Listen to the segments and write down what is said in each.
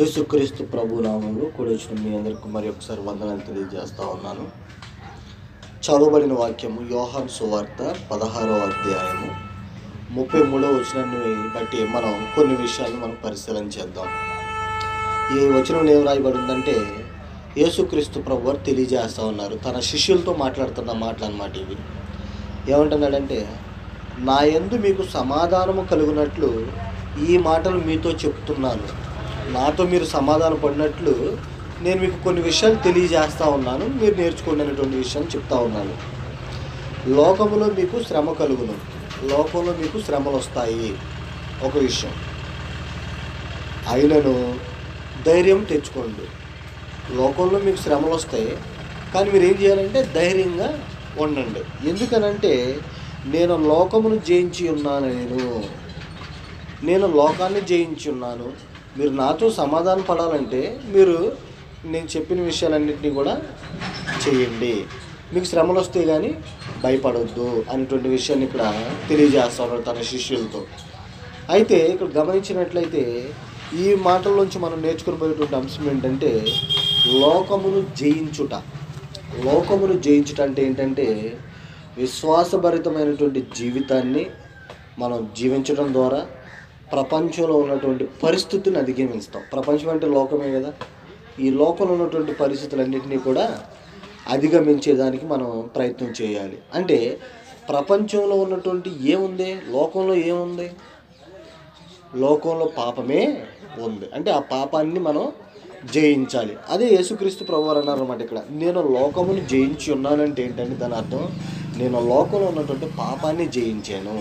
యేసుక్రీస్తు ప్రభు నామంలో కూడి వచ్చిన మీ అందరికీ మరి ఒకసారి వందనాలు తెలియజేస్తా ఉన్నాను. చదవబడిన వాక్యము యోహాను సువార్త 16వ అధ్యాయము 33వ వచనాన్ని బట్టి మనం కొన్ని విషయాలు మనం పరిశీలన చేద్దాం. ఈ వచనంలో ఏం రాయబడిందంటే యేసుక్రీస్తు ప్రభు వారు తెలియజేస్తూ ఉన్నారు. తన శిష్యులతో మాట్లాడుతున్న మాటలు అన్నమాట ఇవి. ఏమంటున్నాడంటే, నా యందు మీకు సమాధానము కలుగునట్లు ఈ మాటలు మీతో చెప్తున్నాను. నాతో మీరు సమాధాన పడినట్లు నేను మీకు కొన్ని విషయాలు తెలియజేస్తూ ఉన్నాను, మీరు నేర్చుకోండి అనేటువంటి విషయాన్ని చెప్తా ఉన్నాను. లోకములో మీకు శ్రమ కలుగును, లోకంలో మీకు శ్రమలు వస్తాయి. ఒక విషయం అయినను ధైర్యం తెచ్చుకోండి. లోకంలో మీకు శ్రమలు వస్తాయి, కానీ మీరు ఏం చేయాలంటే ధైర్యంగా ఉండండి. ఎందుకనంటే నేను లోకమును జయించి ఉన్నాను, నేను లోకాన్ని జయించి ఉన్నాను. మీరు నాతో సమాధానం పడాలంటే మీరు నేను చెప్పిన విషయాలన్నింటినీ కూడా చేయండి. మీకు శ్రమలు వస్తే కానీ భయపడొద్దు అనేటువంటి విషయాన్ని ఇక్కడ తెలియజేస్తాడు తన శిష్యులతో. అయితే ఇక్కడ గమనించినట్లయితే ఈ మాటల్లోంచి మనం నేర్చుకునిపోయేటువంటి అంశం ఏంటంటే లోకమును జయించుట. లోకమును జయించుట అంటే ఏంటంటే విశ్వాసభరితమైనటువంటి జీవితాన్ని మనం జీవించడం ద్వారా ప్రపంచంలో ఉన్నటువంటి పరిస్థితిని అధిగమిస్తాం. ప్రపంచం అంటే లోకమే కదా. ఈ లోకంలో ఉన్నటువంటి పరిస్థితులన్నింటినీ కూడా అధిగమించేదానికి మనం ప్రయత్నం చేయాలి. అంటే ప్రపంచంలో ఉన్నటువంటి ఏముంది, లోకంలో ఏముంది? లోకంలో పాపమే ఉంది. అంటే ఆ పాపాన్ని మనం జయించాలి. అదే యేసుక్రీస్తు ప్రభువారు అన్నారు అన్నమాట ఇక్కడ. నేను లోకమును జయించి ఉన్నానంటే ఏంటంటే దాని అర్థం నేను లోకంలో ఉన్నటువంటి పాపాన్ని జయించాను.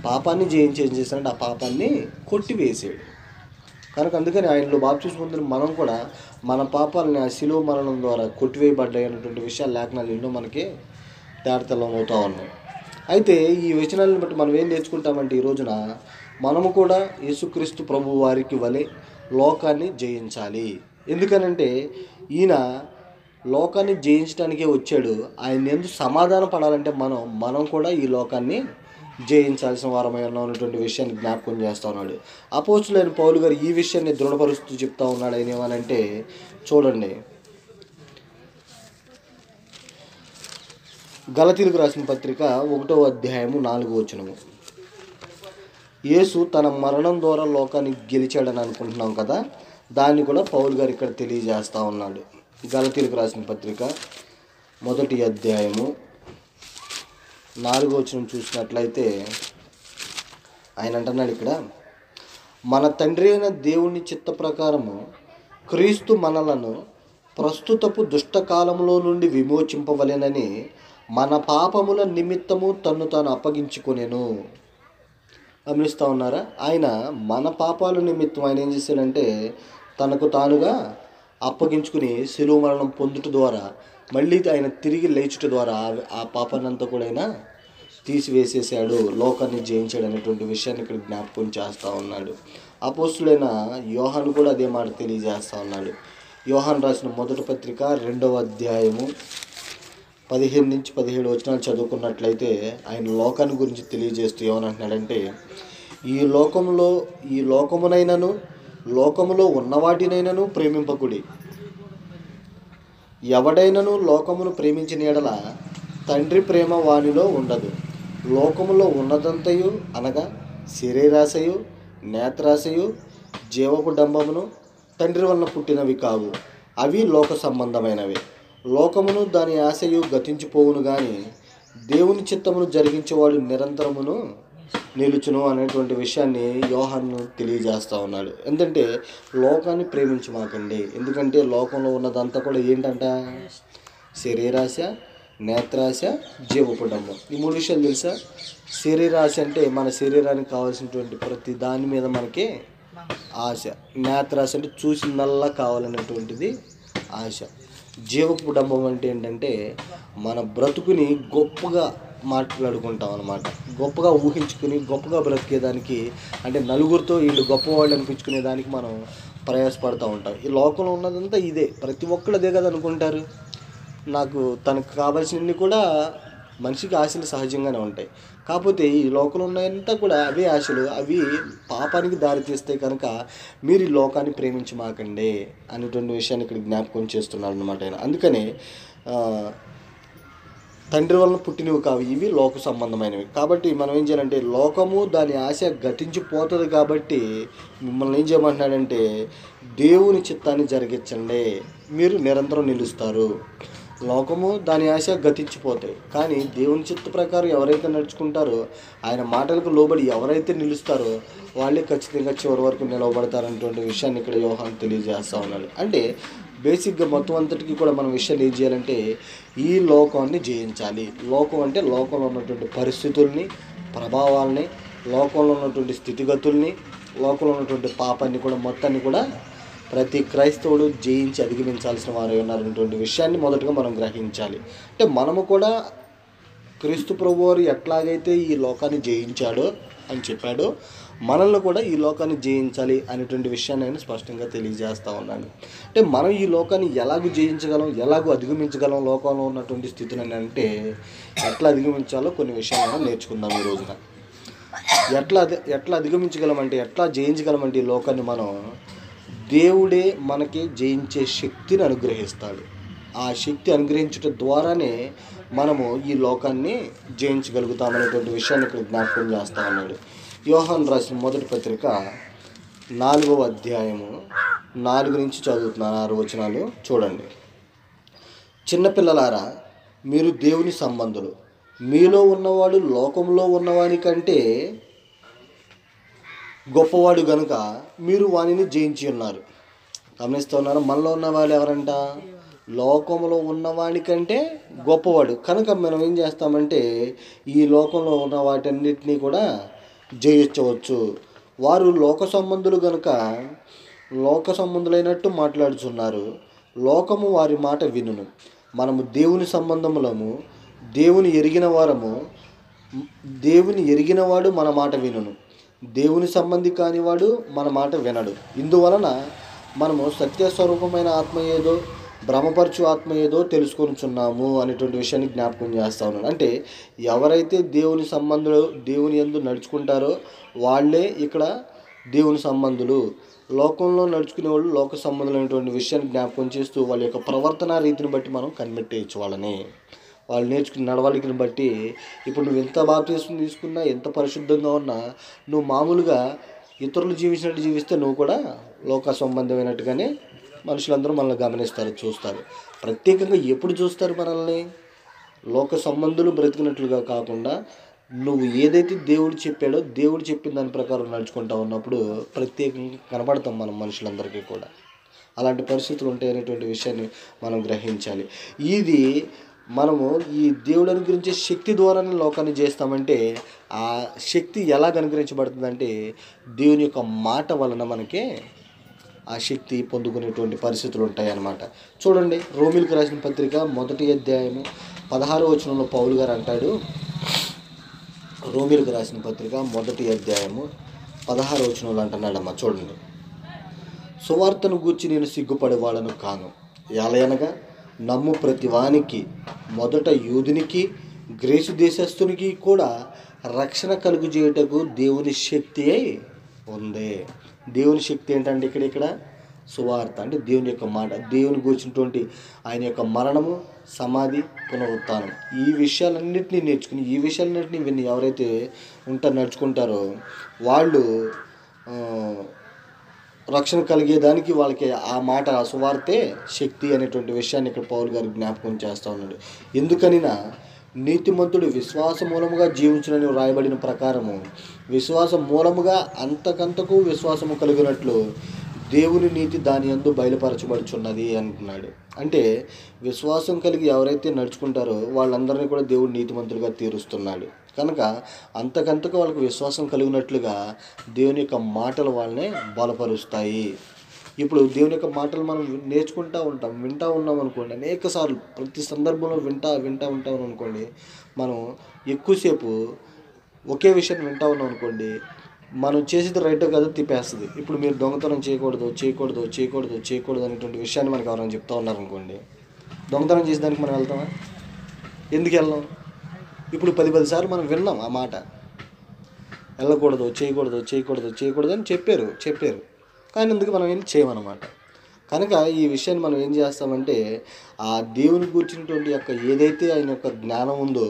పాపాన్ని జయించి ఏం చేశాడంటే ఆ పాపాన్ని కొట్టివేసాడు. కనుక అందుకని ఆయనలో బాప్తిస్మం పొందిన మనం కూడా మన పాపాలని ఆ శిలువ మరణం ద్వారా కొట్టివేయబడ్డాయి అన్నటువంటి విషయాలు లేఖనాలు ఎన్నో మనకి తేటతెల్లం అవుతూ ఉన్నాయి. అయితే ఈ వచనాలను బట్టి మనం ఏం నేర్చుకుంటామంటే ఈ రోజున మనము కూడా యేసుక్రీస్తు ప్రభు వారికి వలె లోకాన్ని జయించాలి. ఎందుకనంటే ఈయన లోకాన్ని జయించడానికే వచ్చాడు. ఆయన ఎందుకు సమాధానం పడాలంటే మనం కూడా ఈ లోకాన్ని జయించాల్సిన వారమై ఉన్నటువంటి విషయాన్ని జ్ఞాపకం చేస్తూ ఉన్నాడు. అపోస్తులైన పౌలు గారు ఈ విషయాన్ని దృఢపరుస్తూ చెప్తా ఉన్నాడు. ఆయన ఏమనంటే చూడండి, గలతీలకు రాసిన పత్రిక 1వ అధ్యాయము 4వ వచనము. యేసు తన మరణం ద్వారా లోకాన్ని గెలిచాడని అనుకుంటున్నాం కదా, దాన్ని కూడా పౌలు గారు ఇక్కడ తెలియజేస్తూ ఉన్నాడు. గలతీలకు రాసిన పత్రిక 1వ అధ్యాయము 4వ వచనం చూసినట్లయితే ఆయన అంటున్నాడు ఇక్కడ, మన తండ్రి అయిన దేవుని చిత్త ప్రకారము క్రీస్తు మనలను ప్రస్తుతపు దుష్టకాలంలో నుండి విమోచింపవలెనని మన పాపముల నిమిత్తము తన్ను తాను అప్పగించుకొనెను. గమనిస్తూ ఉన్నారా? ఆయన మన పాపాల నిమిత్తం ఆయన ఏం చేశాడంటే తనకు తానుగా అప్పగించుకుని శిలువ మరణం పొందుట ద్వారా మళ్ళీ ఆయన తిరిగి లేచుట ద్వారా ఆ పాపాన్ని అంతా కూడా ఆయన తీసివేసేసాడు, లోకాన్ని జయించాడు అనేటువంటి విషయాన్ని ఇక్కడ జ్ఞాపకం చేస్తూ ఉన్నాడు. అపోస్తులైన యోహాను కూడా అదే మాట తెలియజేస్తూ ఉన్నాడు. యోహాను రాసిన మొదటి పత్రిక 2వ అధ్యాయము 15 నుంచి 17 వచనాలు చదువుకున్నట్లయితే ఆయన లోకాన్ని గురించి తెలియజేస్తూ ఏమనంటున్నాడంటే, ఈ లోకమునైనను లోకములో ఉన్నవాటినైనను ప్రేమింపకుడి. ఎవడైనను లోకమును ప్రేమించిన యెడల తండ్రి ప్రేమ వానిలో ఉండదు. లోకములో ఉన్నదంతయు అనగా శరీరాశయు, నేత్రాశయు, జీవపు డంబమును తండ్రి వలన పుట్టినవి కావు, అవి లోక సంబంధమైనవి. లోకమును దాని ఆశయు గతించిపోవును గాని దేవుని చిత్తమును జరిగించేవాడు నిరంతరమును నిలుచును అనేటువంటి విషయాన్ని యోహాను తెలియజేస్తూ ఉన్నాడు. ఎందుకంటే లోకాన్ని ప్రేమించమాకండి. ఎందుకంటే లోకంలో ఉన్నదంతా కూడా ఏంటంట, శరీరాశ, నేత్రాశ, జీవపు డంబం. ఈ 3 విషయాలు తెలుసా? శరీరాశ అంటే మన శరీరానికి కావాల్సినటువంటి ప్రతి దాని మీద మనకి ఆశ. నేత్రాశ అంటే చూసిందల్లా కావాలనేటువంటిది ఆశ. జీవపు డంబం అంటే ఏంటంటే మన బ్రతుకుని గొప్పగా మాట్లాడుకుంటాం అన్నమాట. గొప్పగా ఊహించుకుని గొప్పగా బ్రతికేదానికి, అంటే నలుగురితో వీళ్ళు గొప్పవాళ్ళు అనిపించుకునేదానికి మనం ప్రయాసపడుతూ ఉంటాం. ఈ లోకంలో ఉన్నదంతా ఇదే. ప్రతి ఒక్కళ్ళు అదే కదా అనుకుంటారు. నాకు తనకు కావాల్సినవి కూడా మనిషికి ఆశలు సహజంగానే ఉంటాయి. కాకపోతే ఈ లోకంలో ఉన్నాయంతా కూడా అవే ఆశలు, అవి పాపానికి దారితీస్తాయి. కనుక మీరు ఈ లోకాన్ని ప్రేమించమాకండి అనేటువంటి విషయాన్ని ఇక్కడ జ్ఞాపకం చేస్తున్నారు అన్నమాట ఆయన. అందుకనే తండ్రి వలన పుట్టినవి కావు, ఇవి లోక సంబంధమైనవి. కాబట్టి మనం ఏం చేయాలంటే, లోకము దాని ఆశ గతించిపోతుంది. కాబట్టి మిమ్మల్ని ఏం చేయమంటున్నాడంటే, దేవుని చిత్తాన్ని జరిగించండి, మీరు నిరంతరం నిలుస్తారు. లోకము దాని ఆశ గతించిపోతాయి, కానీ దేవుని చిత్త ప్రకారం ఎవరైతే నడుచుకుంటారో, ఆయన మాటలకు లోబడి ఎవరైతే నిలుస్తారో వాళ్ళే ఖచ్చితంగా చివరి వరకు నిలవబడతారనేటువంటి విషయాన్ని ఇక్కడ యోహాను తెలియజేస్తూ ఉన్నాడు. అంటే బేసిక్గా మొత్తం అంతటికి కూడా మనం విషయాలు ఏం చేయాలంటే, ఈ లోకాన్ని జయించాలి. లోకం అంటే లోకంలో ఉన్నటువంటి పరిస్థితుల్ని, ప్రభావాలని, లోకంలో ఉన్నటువంటి స్థితిగతుల్ని, లోకంలో ఉన్నటువంటి పాపాన్ని కూడా మొత్తాన్ని కూడా ప్రతి క్రైస్తవుడు జయించి అధిగమించాల్సిన వారు ఉన్నారనేటువంటి విషయాన్ని మొదటగా మనం గ్రహించాలి. అంటే మనము కూడా క్రీస్తు ప్రభువారు ఎట్లాగైతే ఈ లోకాన్ని జయించాడో అని చెప్పాడో, మనల్ని కూడా ఈ లోకాన్ని జయించాలి అనేటువంటి విషయాన్ని ఆయన స్పష్టంగా తెలియజేస్తూ ఉన్నాను. అంటే మనం ఈ లోకాన్ని ఎలాగూ జయించగలం, ఎలాగూ అధిగమించగలం లోకంలో ఉన్నటువంటి స్థితిని అంటే, ఎట్లా అధిగమించాలో కొన్ని విషయాలు మనం నేర్చుకుందాం ఈ రోజున. ఎట్లా అధిగమించగలమంటే, ఎట్లా జయించగలమంటే ఈ లోకాన్ని మనం, దేవుడే మనకి జయించే శక్తిని అనుగ్రహిస్తాడు. ఆ శక్తి అనుగ్రహించడం ద్వారానే మనము ఈ లోకాన్ని జయించగలుగుతామనేటువంటి విషయాన్ని ఇక్కడ జ్ఞాపకం చేస్తూ ఉన్నాడు. యోహాను రాసిన మొదటి పత్రిక 4వ అధ్యాయము 4 నుంచి చదువుతున్నాను, 6 వచనాలు చూడండి. చిన్నపిల్లలారా, మీరు దేవుని సంబంధులు, మీలో ఉన్నవాడు లోకంలో ఉన్నవాని కంటే గొప్పవాడు గనుక మీరు వానిని జయించి ఉన్నారు. గమనిస్తూ ఉన్నారు. మనలో ఉన్నవాళ్ళు ఎవరంట? లోకంలో ఉన్నవాడి కంటే గొప్పవాడు. కనుక మనం ఏం చేస్తామంటే, ఈ లోకంలో ఉన్న వాటన్నిటినీ కూడా జయించవచ్చు. వారు లోక సంబంధులు గనుక లోక సంబంధులైనట్టు మాట్లాడుతున్నారు. లోకము వారి మాట వినును. మనము దేవుని సంబంధములము, దేవుని ఎరిగిన వారము. దేవుని ఎరిగినవాడు మన మాట వినును, దేవుని సంబంధి కానివాడు మన మాట వినడు. ఇందువలన మనము సత్యస్వరూపమైన ఆత్మ ఏదో, భ్రమపరచు ఆత్మ ఏదో తెలుసుకొనిచున్నాము అనేటువంటి విషయాన్ని జ్ఞాపకం చేస్తూ ఉన్నాను. అంటే ఎవరైతే దేవుని సంబంధులు, దేవుని యందు నడుచుకుంటారో వాళ్ళే ఇక్కడ దేవుని సంబంధులు. లోకంలో నడుచుకునే వాళ్ళు లోక సంబంధులైనటువంటి విషయాన్ని జ్ఞాపకం చేస్తూ వాళ్ళ యొక్క ప్రవర్తన రీతిని బట్టి మనం కనిపెట్టేయచ్చు వాళ్ళని. వాళ్ళు నేర్చుకున్న నడవడికని బట్టి, ఇప్పుడు నువ్వు ఎంత బాప్తిస్మం తీసుకున్నా, ఎంత పరిశుద్ధంగా ఉన్నా, నువ్వు మామూలుగా ఇతరులు జీవించినట్టు జీవిస్తే నువ్వు కూడా లోక సంబంధమైనట్టుగానే మనుషులందరూ మనల్ని గమనిస్తారు, చూస్తారు. ప్రత్యేకంగా ఎప్పుడు చూస్తారు మనల్ని? లోక సంబంధులు బ్రతికినట్లుగా కాకుండా, నువ్వు ఏదైతే దేవుడు చెప్పాడో దేవుడు చెప్పిన దాని ప్రకారం నడుచుకుంటా ఉన్నప్పుడు ప్రత్యేకంగా కనబడతాం మనం మనుషులందరికీ కూడా. అలాంటి పరిస్థితులు ఉంటాయనేటువంటి విషయాన్ని మనం గ్రహించాలి. ఇది మనము ఈ దేవుడు అనుగ్రహించే శక్తి ద్వారానే లోకాన్ని చేస్తామంటే, ఆ శక్తి ఎలా అనుగ్రహించబడుతుందంటే దేవుని యొక్క మాట వలన మనకే ఆ శక్తి పొందుకునేటువంటి పరిస్థితులు ఉంటాయన్నమాట. చూడండి, రోమిలకు రాసిన పత్రిక 1వ అధ్యాయము 16వ వచనంలో పౌలు గారు అంటాడు. రోమిలకు రాసిన పత్రిక 1వ అధ్యాయము 16వ వచనంలో అంటున్నాడమ్మా, చూడండి. సువార్తను గూర్చి నేను సిగ్గుపడేవాడను కాను, ఎలయనగా నమ్ము ప్రతి వానికి, మొదట యూదునికి గ్రీసు దేశస్థునికి కూడా రక్షణ కలుగు చేయుటకు దేవుని శక్తి ఉంది. దేవుని శక్తి ఏంటంటే ఇక్కడ సువార్త అంటే దేవుని యొక్క మాట, దేవుని గురించినటువంటి ఆయన యొక్క మరణము, సమాధి, పునరుత్థానం, ఈ విషయాలన్నింటినీ నేర్చుకుని, ఈ విషయాలన్నింటినీ విని ఎవరైతే నడుచుకుంటారో వాళ్ళు రక్షణ కలిగేదానికి వాళ్ళకి ఆ మాట, ఆ సువార్తే శక్తి అనేటువంటి విషయాన్ని ఇక్కడ పౌలు గారు జ్ఞాపకం చేస్తూ ఉన్నాడు. ఎందుకనినా నీతిమంతుడు విశ్వాస మూలముగా జీవించునని వ్రాయబడిన ప్రకారము, విశ్వాసం మూలముగా అంతకంతకు విశ్వాసము కలిగినట్లు దేవుని నీతి దాని యందు బయలుపరచబడుచున్నది అంటున్నాడు. అంటే విశ్వాసం కలిగి ఎవరైతే నడుచుకుంటారో వాళ్ళందరినీ కూడా దేవుడు నీతిమంతులుగా తీరుస్తున్నాడు. కనుక అంతకంతకు వాళ్ళకు విశ్వాసం కలిగినట్లుగా దేవుని యొక్క మాటలు వాళ్ళని బలపరుస్తాయి. ఇప్పుడు దేవుని యొక్క మాటలు మనం నేర్చుకుంటూ ఉంటాం, వింటూ ఉన్నాం అనుకోండి, అనేక సార్లు ప్రతి సందర్భంలో వింటూ ఉంటాం అనుకోండి, మనం ఎక్కువసేపు ఒకే విషయాన్ని వింటూ ఉన్నాం అనుకోండి, మనం చేసేది రైటో కాదో తిప్పేస్తుంది. ఇప్పుడు మీరు దొంగతనం చేయకూడదు చేయకూడదు చేయకూడదు చేయకూడదు అనేటువంటి విషయాన్ని మనకు ఎవరైనా చెప్తూ ఉన్నారనుకోండి, దొంగతనం చేసేదానికి మనం వెళ్తామా? ఎందుకు వెళ్ళాం? ఇప్పుడు 10 సార్లు మనం విన్నాం ఆ మాట, వెళ్ళకూడదు, చేయకూడదు, చేయకూడదు, చేయకూడదు అని చెప్పారు. కానీ అందుకు మనం ఏం చేయమన్నమాట. కనుక ఈ విషయాన్ని మనం ఏం చేస్తామంటే, ఆ దేవుని కూర్చున్నటువంటి యొక్క ఏదైతే ఆయన యొక్క జ్ఞానం ఉందో,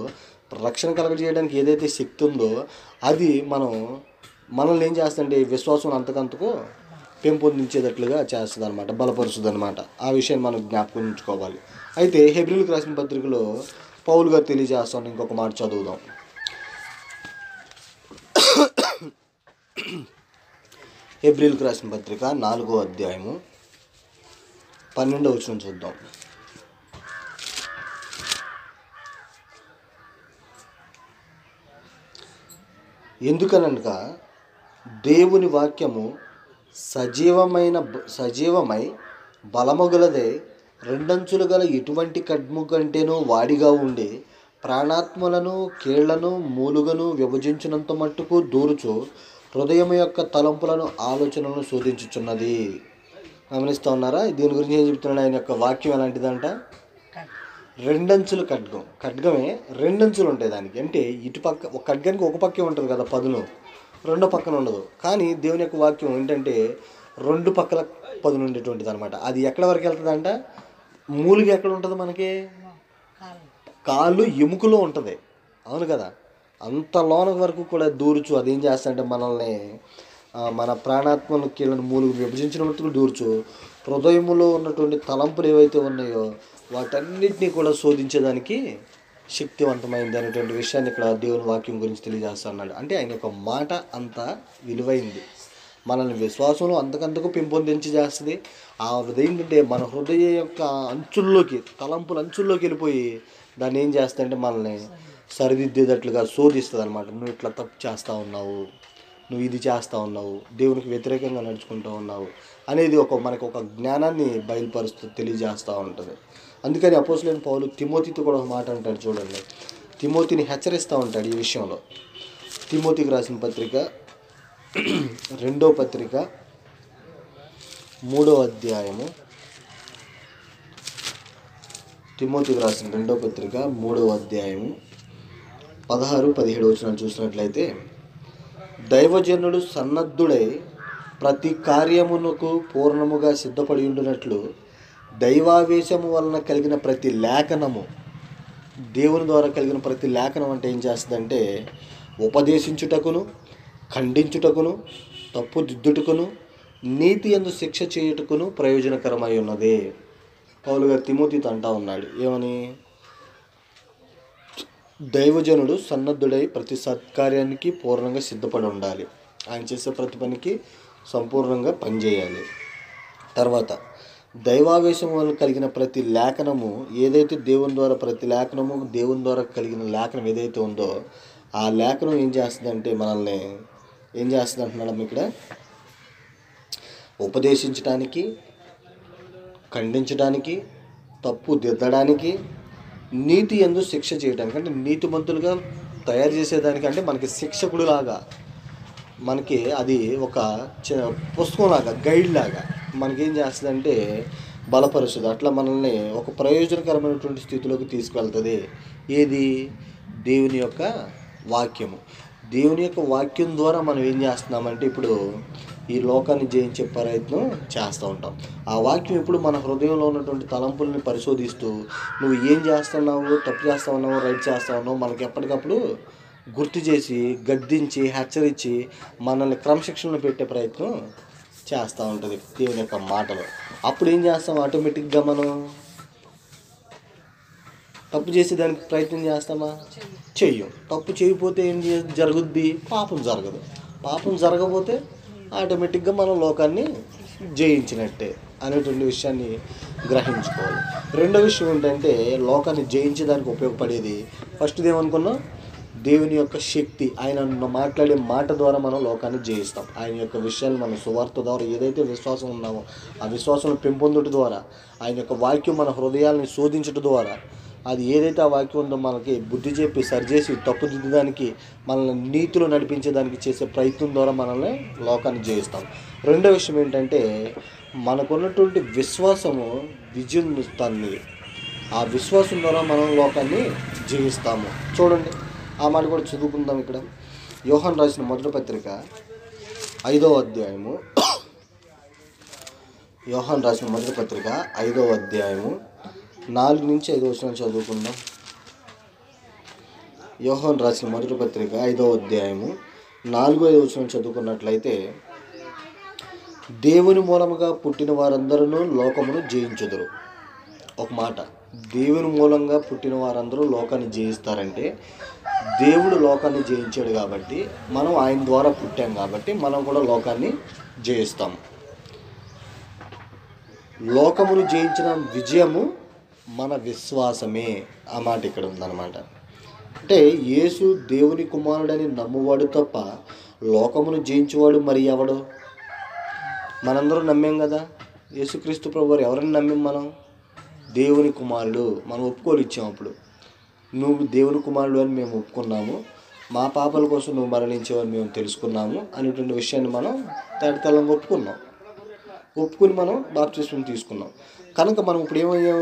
రక్షణ కలగజేయడానికి ఏదైతే శక్తి ఉందో, అది మనల్ని ఏం చేస్తుందంటే విశ్వాసం అంతకంతకు పెంపొందించేటట్లుగా చేస్తుంది అనమాట, బలపరుస్తుంది అనమాట. ఆ విషయాన్ని మనం జ్ఞాపకం ఉంచుకోవాలి. అయితే హెబ్రీయులకు రాసిన పత్రికలో పౌలు గారు తెలియజేస్తాను, ఇంకొక మాట చదువుదాం. హెబ్రీయులకు రాసిన పత్రిక 4వ అధ్యాయము 12వ వచనం చూద్దాం. ఎందుకనగా దేవుని వాక్యము సజీవమై బలముగలదే, రెండంచులు గల ఎటువంటి ఖడ్గము కంటేనూ వాడిగా ఉండి ప్రాణాత్మలను కీళ్లను మూలుగను విభజించినంత మట్టుకు దూరుచు హృదయం యొక్క తలంపులను ఆలోచనలను శోధించుచున్నది. గమనిస్తూ ఉన్నారా? దీని గురించి ఏం చెప్తున్నాడు? ఆయన యొక్క వాక్యం ఎలాంటిదంట? రెండంచులు ఖడ్గం. ఖడ్గమే రెండంచులు ఉంటాయి దానికి. అంటే ఇటుపక్క ఒక ఖడ్గానికి ఒక పక్కే ఉంటుంది కదా పదును, రెండో పక్కన ఉండదు. కానీ దేవుని యొక్క వాక్యం ఏంటంటే 2 పక్కల పదును ఉండేటువంటిది అనమాట. అది ఎక్కడ వరకు వెళ్తుందంట? మూలిగా ఎక్కడ ఉంటుంది మనకి? కాళ్ళు ఎముకలో ఉంటుంది. అవును కదా? అంత లోన వరకు కూడా దూరుచు అదేం చేస్తాడంటే మనల్ని, మన ప్రాణాత్మను కీళ్ళను మూలుగు విభజించినట్టుకు దూర్చు హృదయములో ఉన్నటువంటి తలంపులు ఏవైతే ఉన్నాయో వాటన్నిటినీ కూడా శోధించేదానికి శక్తివంతమైంది అనేటువంటి విషయాన్ని ఇక్కడ దేవుని వాక్యం గురించి తెలియజేస్తున్నాడు. అంటే ఆయన యొక్క మాట అంత విలువైంది, మనల్ని విశ్వాసంలో అంతకంతకు పెంపొందించి చేస్తుంది. అదేంటంటే మన హృదయ యొక్క అంచుల్లోకి, తలంపుల అంచుల్లోకి వెళ్ళిపోయి దాన్ని ఏం చేస్తుందంటే మనల్ని సరిదిద్దేటట్లుగా శోధిస్తుంది అనమాట. నువ్వు ఇట్లా తప్పు చేస్తూ ఉన్నావు, నువ్వు ఇది చేస్తూ ఉన్నావు, దేవునికి వ్యతిరేకంగా నడుచుకుంటూ ఉన్నావు అనేది మనకు ఒక జ్ఞానాన్ని బయలుపరుస్తూ తెలియజేస్తూ ఉంటుంది. అందుకని అపోస్తలుడైన పౌలు తిమోతితో కూడా ఒక మాట అంటాడు చూడండి. తిమోతిని హెచ్చరిస్తూ ఉంటాడు ఈ విషయంలో. తిమోతికి రాసిన పత్రిక 2వ పత్రిక 3వ అధ్యాయము, తిమోతికి రాసిన 2వ పత్రిక 3వ అధ్యాయము 16-17 వచనాలు చూసినట్లయితే, దైవజనుడు సన్నద్ధుడై ప్రతి కార్యమునకు పూర్ణముగా సిద్ధపడి ఉండినట్లు దైవావేశము వలన కలిగిన ప్రతి లేఖనము, దేవుని ద్వారా కలిగిన ప్రతి లేఖనం అంటే ఏం చేస్తుందంటే ఉపదేశించుటకును, ఖండించుటకును, తప్పు దిద్దుటకును, నీతి యందు శిక్ష చేయుటకును ప్రయోజనకరమై ఉన్నది. పౌలు గారు తిమోతితో అంటా ఉన్నాడు ఏమని? దైవజనుడు సన్నద్ధుడై ప్రతి సత్కార్యానికి పూర్ణంగా సిద్ధపడి ఉండాలి. ఆయన చేసే ప్రతి పనికి సంపూర్ణంగా పనిచేయాలి. తర్వాత దైవావేశం వల్ల కలిగిన ప్రతి లేఖనము ఏదైతే దేవుని ద్వారా, ప్రతి లేఖనము దేవుని ద్వారా కలిగిన లేఖనం ఏదైతే ఉందో ఆ లేఖనం ఏం చేస్తుందంటే మనల్ని ఏం చేస్తుంది అంటున్నాడు ఇక్కడ? ఉపదేశించడానికి, ఖండించడానికి, తప్పు దిద్దడానికి, నీతి యందు శిక్ష చేయడానికి, అంటే నీతిమంతులుగా తయారు చేసేదానికి, అంటే మనకి శిక్షకుడు లాగా, మనకి అది ఒక పుస్తకం లాగా, గైడ్ లాగా మనకేం చేస్తుందంటే బలపరుస్తుంది. అట్లా మనల్ని ఒక ప్రయోజనకరమైనటువంటి స్థితిలోకి తీసుకెళ్తుంది. ఏది? దేవుని యొక్క వాక్యము. దేవుని యొక్క వాక్యం ద్వారా మనం ఏం చేస్తున్నామంటే ఇప్పుడు ఈ లోకాన్ని జయించే ప్రయత్నం చేస్తూ ఉంటాం. ఆ వాక్యం ఇప్పుడు మన హృదయంలో ఉన్నటువంటి తలంపుల్ని పరిశోధిస్తూ నువ్వు ఏం చేస్తున్నావు, తప్పు చేస్తూ ఉన్నావు, రైట్ చేస్తూ ఉన్నావు మనకి ఎప్పటికప్పుడు గుర్తు చేసి, గద్దించి, హెచ్చరించి మనల్ని క్రమశిక్షణలో పెట్టే ప్రయత్నం చేస్తూ ఉంటుంది దేవుని యొక్క మాటలు. అప్పుడు ఏం చేస్తాం? ఆటోమేటిక్గా మనం తప్పు చేసేదానికి ప్రయత్నం చేస్తామా? చెయ్యం. తప్పు చేయకపోతే ఏం జరుగుద్ది? పాపం జరగదు. పాపం జరగకపోతే ఆటోమేటిక్గా మనం లోకాన్ని జయించినట్టే అనేటువంటి విషయాన్ని గ్రహించుకోవాలి. రెండో విషయం ఏంటంటే లోకాన్ని జయించడానికి ఉపయోగపడేది ఫస్ట్ది ఏమనుకున్నాం? దేవుని యొక్క శక్తి. ఆయన మాట్లాడే మాట ద్వారా మనం లోకాన్ని జయిస్తాం. ఆయన యొక్క విషయాన్ని మన సువార్త ద్వారా ఏదైతే విశ్వాసం ఉన్నామో ఆ విశ్వాసం పెంపొందుట ద్వారా, ఆయన యొక్క వాక్యం మన హృదయాల్ని శోధించడం ద్వారా, అది ఏదైతే ఆ వాక్యం ఉందో మనకి బుద్ధి చెప్పి సరిచేసి తప్పు దిద్దడానికి, మనల్ని నీతిలో నడిపించేదానికి చేసే ప్రయత్నం ద్వారా మనల్ని లోకాన్ని జయిస్తాం. రెండో విషయం ఏంటంటే మనకున్నటువంటి విశ్వాసము విజయం ఇస్తుంది. ఆ విశ్వాసం ద్వారా మనం లోకాన్ని జయిస్తాము. చూడండి, ఆ మాట కూడా చదువుకుందాం. ఇక్కడ యోహాను రాసిన మొదటి పత్రిక 5వ అధ్యాయము, యోహాను రాసిన మొదటి పత్రిక 5వ అధ్యాయము 4 నుంచి 5 వచనాలు చదువుకుందాం. యోహాను రాసిన మొదటి పత్రిక 5వ అధ్యాయము 4-5 వచనాలు చదువుకున్నట్లయితే, దేవుని మూలముగా పుట్టిన వారందరూ లోకమును జయించుదురు. ఒక మాట, దేవుని మూలంగా పుట్టిన వారందరూ లోకాన్ని జయిస్తారంటే దేవుడు లోకాన్ని జయించాడు కాబట్టి, మనం ఆయన ద్వారా పుట్టాం కాబట్టి మనం కూడా లోకాన్ని జయిస్తాం. లోకమును జయించిన విజయము మన విశ్వాసమే. ఆ మాట ఇక్కడ ఉందన్నమాట. అంటే యేసు దేవుని కుమారుడని నమ్మువాడు తప్ప లోకమును జయించేవాడు మరి ఎవడు? మనందరం నమ్మాం కదా, యేసుక్రీస్తు ప్రభువారు ఎవరిని నమ్మాం మనం? దేవుని కుమారుడు. మనం ఒప్పుకోలు ఇచ్చాం. అప్పుడు నువ్వు దేవుని కుమారుడు అని మేము ఒప్పుకున్నాము, మా పాపాల కోసం నువ్వు మరణించేవని మేము తెలుసుకున్నాము అనేటువంటి విషయాన్ని మనం తేటతెల్లంగా ఒప్పుకుని మనం బాప్తిస్మం తీసుకున్నాం. కనుక మనం ఇప్పుడు ఏమయ్యాం?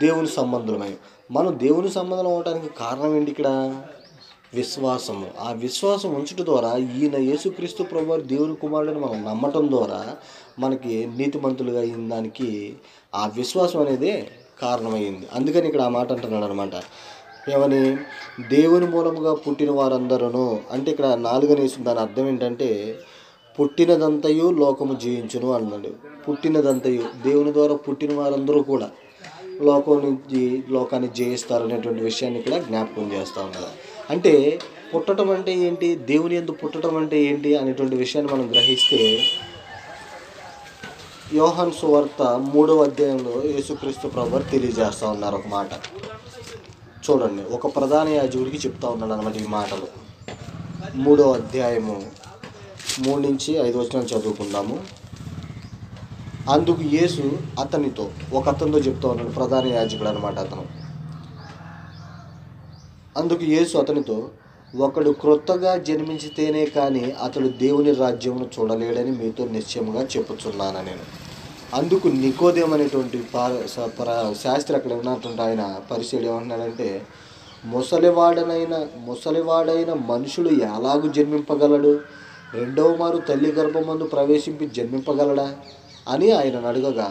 దేవుని సంబంధులమై. మనం దేవుని సంబంధం అవడానికి కారణం ఏంటి? ఇక్కడ విశ్వాసము. ఆ విశ్వాసం ఉంచడం ద్వారా ఈయన యేసుక్రీస్తు ప్రభువారు దేవుని కుమారుడని మనం నమ్మటం ద్వారా మనకి నీతిమంతులుగా అయిన దానికి ఆ విశ్వాసం అనేది కారణమైంది. అందుకని ఇక్కడ ఆ మాట అంటున్నాడు అనమాట. ఏమని? దేవుని మూలముగా పుట్టిన వారందరూ అంటే ఇక్కడ 4 వేసిన దాని అర్థం ఏంటంటే పుట్టినదంతయు లోకము జయించును అన్నాడు. పుట్టినదంతయు, దేవుని ద్వారా పుట్టిన వారందరూ కూడా లోకాన్ని జయిస్తారనేటువంటి విషయాన్ని ఇక్కడ జ్ఞాపకం చేస్తూ ఉన్నారు. అంటే పుట్టడం అంటే ఏంటి, దేవుని యందు పుట్టడం అంటే ఏంటి అనేటువంటి విషయాన్ని మనం గ్రహిస్తే, యోహాను సువార్త 3వ అధ్యాయంలో యేసుక్రీస్తు ప్రభువారు తెలియజేస్తూ ఉన్నారు ఒక మాట. చూడండి, ఒక ప్రధాన యాజకుడికి చెప్తా ఉన్నాడు అన్నమాట ఈ మాటలు. 3వ అధ్యాయము 3 నుంచి 5 వచనాలు చదువుకుందాము. అందుకు యేసు అతనితో, ఒక అతనితో చెప్తా ఉన్నాడు, ప్రధాన యాజకుడు అనమాట అతను. అందుకు యేసు అతనితో, ఒకడు క్రొత్తగా జన్మించితేనే కానీ అతడు దేవుని రాజ్యమును చూడలేడని మీతో నిశ్చయముగా చెప్పుచున్నాను నేను. అందుకు నికోదేము అనేటువంటి శాస్త్రి అక్కడ ఉన్నటువంటి ఆయన పరిచయుడు ఏమంటున్నాడంటే, ముసలివాడైన మనుషుడు ఎలాగూ జన్మింపగలడు? రెండవ మారు తల్లి గర్భమందు ప్రవేశింపి జన్మింపగలడా అని ఆయన అడగగా,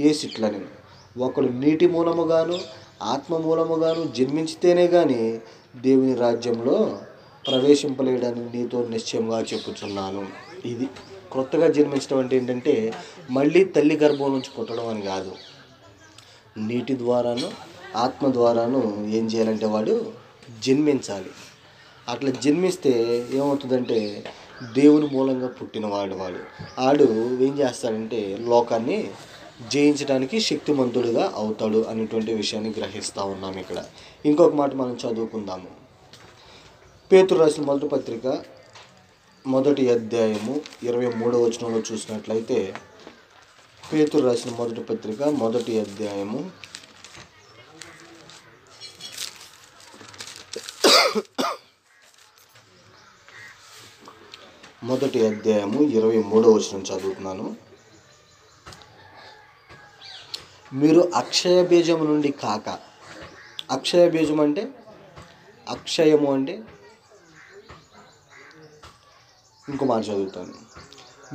యేసు ఇట్లని, ఒకడు నీటి మూలముగాను ఆత్మ మూలముగాను జన్మించితేనే కానీ దేవుని రాజ్యంలో ప్రవేశింపలేడని నీతో నిశ్చయంగా చెప్పుచున్నాను. ఇది క్రొత్తగా జన్మించడం అంటే ఏంటంటే మళ్ళీ తల్లి గర్భం నుంచి పుట్టడం అని కాదు. నీటి ద్వారాను ఆత్మ ద్వారాను ఏం చేయాలంటే వాడు జన్మించాలి. అట్లా జన్మిస్తే ఏమవుతుందంటే దేవుని మూలంగా పుట్టినవాడు ఆడు ఏం చేస్తాడంటే లోకాన్ని జయించడానికి శక్తిమంతుడుగా అవుతాడు అనేటువంటి విషయాన్ని గ్రహిస్తూ ఉన్నాం ఇక్కడ. ఇంకొక మాట మనం చదువుకుందాము. పేతురు రాసిన మొదటి పత్రిక 1వ అధ్యాయము 23వ వచనంలో చూసినట్లయితే, పేతురు రాసిన మొదటి పత్రిక 1వ అధ్యాయము 23వ వచనం చదువుతున్నాను. మీరు అక్షయ బీజము నుండి కాక, అక్షయ బీజం అంటే అక్షయము అంటే, ఇంకో మాట చదువుతాను.